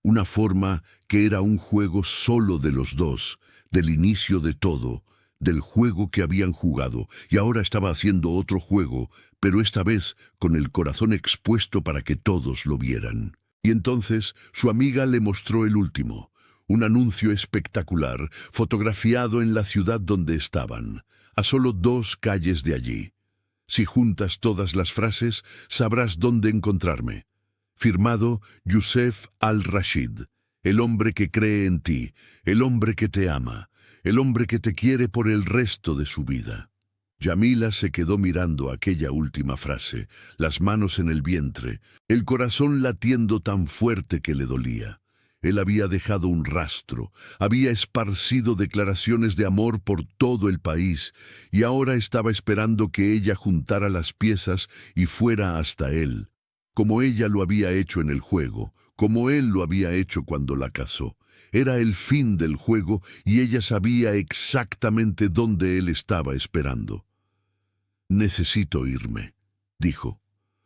Una forma que era un juego solo de los dos, del inicio de todo, del juego que habían jugado, y ahora estaba haciendo otro juego, pero esta vez con el corazón expuesto para que todos lo vieran. Y entonces su amiga le mostró el último, un anuncio espectacular, fotografiado en la ciudad donde estaban, a solo 2 calles de allí. Si juntas todas las frases, sabrás dónde encontrarme. Firmado Youssef Al-Rashid, el hombre que cree en ti, el hombre que te ama, el hombre que te quiere por el resto de su vida. Yamila se quedó mirando aquella última frase, las manos en el vientre, el corazón latiendo tan fuerte que le dolía. Él había dejado un rastro, había esparcido declaraciones de amor por todo el país, y ahora estaba esperando que ella juntara las piezas y fuera hasta él, como ella lo había hecho en el juego, como él lo había hecho cuando la casó. Era el fin del juego y ella sabía exactamente dónde él estaba esperando. «Necesito irme», dijo,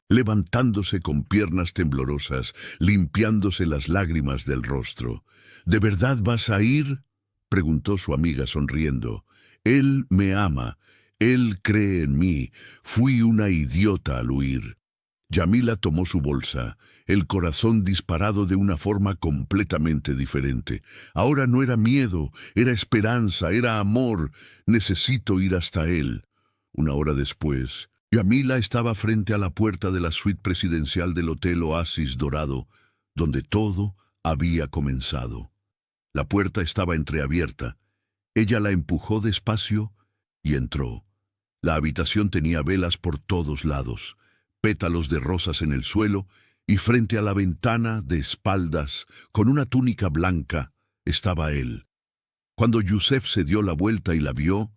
levantándose con piernas temblorosas, limpiándose las lágrimas del rostro. «¿De verdad vas a ir?», preguntó su amiga sonriendo. «Él me ama, él cree en mí. Fui una idiota al huir». Yamila tomó su bolsa, el corazón disparado de una forma completamente diferente. Ahora no era miedo, era esperanza, era amor. Necesito ir hasta él. Una hora después, Yamila estaba frente a la puerta de la suite presidencial del Hotel Oasis Dorado, donde todo había comenzado. La puerta estaba entreabierta. Ella la empujó despacio y entró. La habitación tenía velas por todos lados, pétalos de rosas en el suelo, y frente a la ventana, de espaldas, con una túnica blanca, estaba él. Cuando Youssef se dio la vuelta y la vio,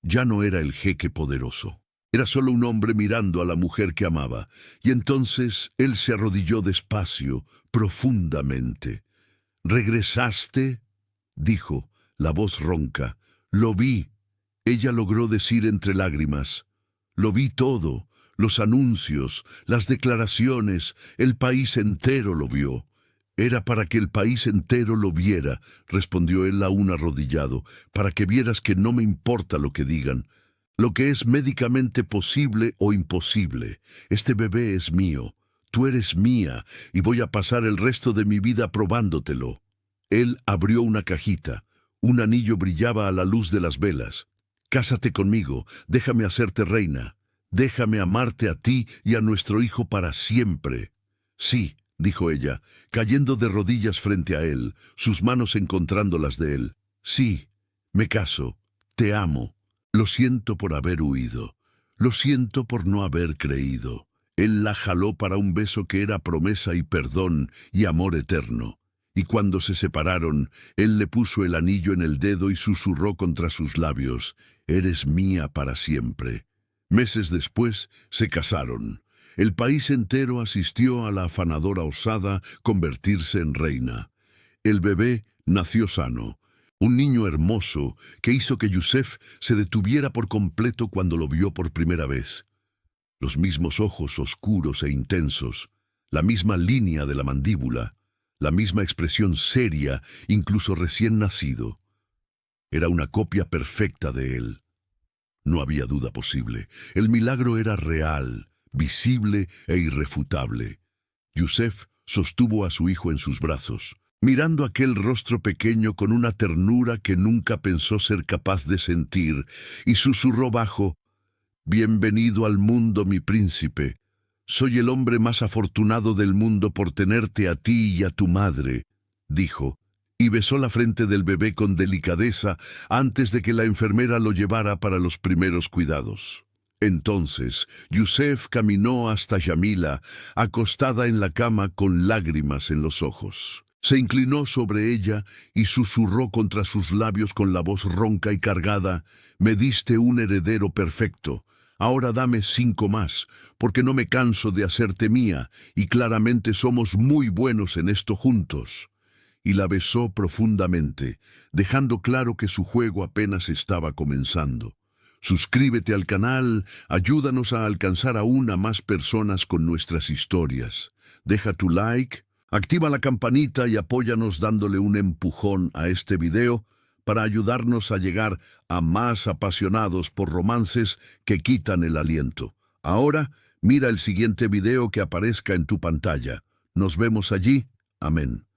ya no era el jeque poderoso. Era solo un hombre mirando a la mujer que amaba, y entonces él se arrodilló despacio, profundamente. «¿Regresaste?», dijo, la voz ronca. «Lo vi», ella logró decir entre lágrimas. «Lo vi todo, los anuncios, las declaraciones, el país entero lo vio». «Era para que el país entero lo viera», respondió él aún arrodillado, «para que vieras que no me importa lo que digan, lo que es médicamente posible o imposible. Este bebé es mío, tú eres mía, y voy a pasar el resto de mi vida probándotelo». Él abrió una cajita. Un anillo brillaba a la luz de las velas. «Cásate conmigo, déjame hacerte reina. Déjame amarte a ti y a nuestro hijo para siempre». «Sí», dijo ella, cayendo de rodillas frente a él, sus manos encontrando las de él. «Sí, me caso, te amo. Lo siento por haber huido. Lo siento por no haber creído». Él la jaló para un beso que era promesa y perdón y amor eterno. Y cuando se separaron, él le puso el anillo en el dedo y susurró contra sus labios: «Eres mía para siempre». Meses después se casaron. El país entero asistió a la afanadora osada convertirse en reina. El bebé nació sano, un niño hermoso que hizo que Youssef se detuviera por completo cuando lo vio por primera vez. Los mismos ojos oscuros e intensos, la misma línea de la mandíbula, la misma expresión seria, incluso recién nacido. Era una copia perfecta de él. No había duda posible. El milagro era real, visible e irrefutable. Youssef sostuvo a su hijo en sus brazos, mirando aquel rostro pequeño con una ternura que nunca pensó ser capaz de sentir, y susurró bajo: «Bienvenido al mundo, mi príncipe. Soy el hombre más afortunado del mundo por tenerte a ti y a tu madre», dijo, y besó la frente del bebé con delicadeza antes de que la enfermera lo llevara para los primeros cuidados. Entonces, Youssef caminó hasta Yamila, acostada en la cama con lágrimas en los ojos. Se inclinó sobre ella y susurró contra sus labios con la voz ronca y cargada: «Me diste un heredero perfecto. Ahora dame 5 más, porque no me canso de hacerte mía, y claramente somos muy buenos en esto juntos». Y la besó profundamente, dejando claro que su juego apenas estaba comenzando. Suscríbete al canal, ayúdanos a alcanzar aún a más personas con nuestras historias. Deja tu like, activa la campanita y apóyanos dándole un empujón a este video para ayudarnos a llegar a más apasionados por romances que quitan el aliento. Ahora, mira el siguiente video que aparezca en tu pantalla. Nos vemos allí. Amén.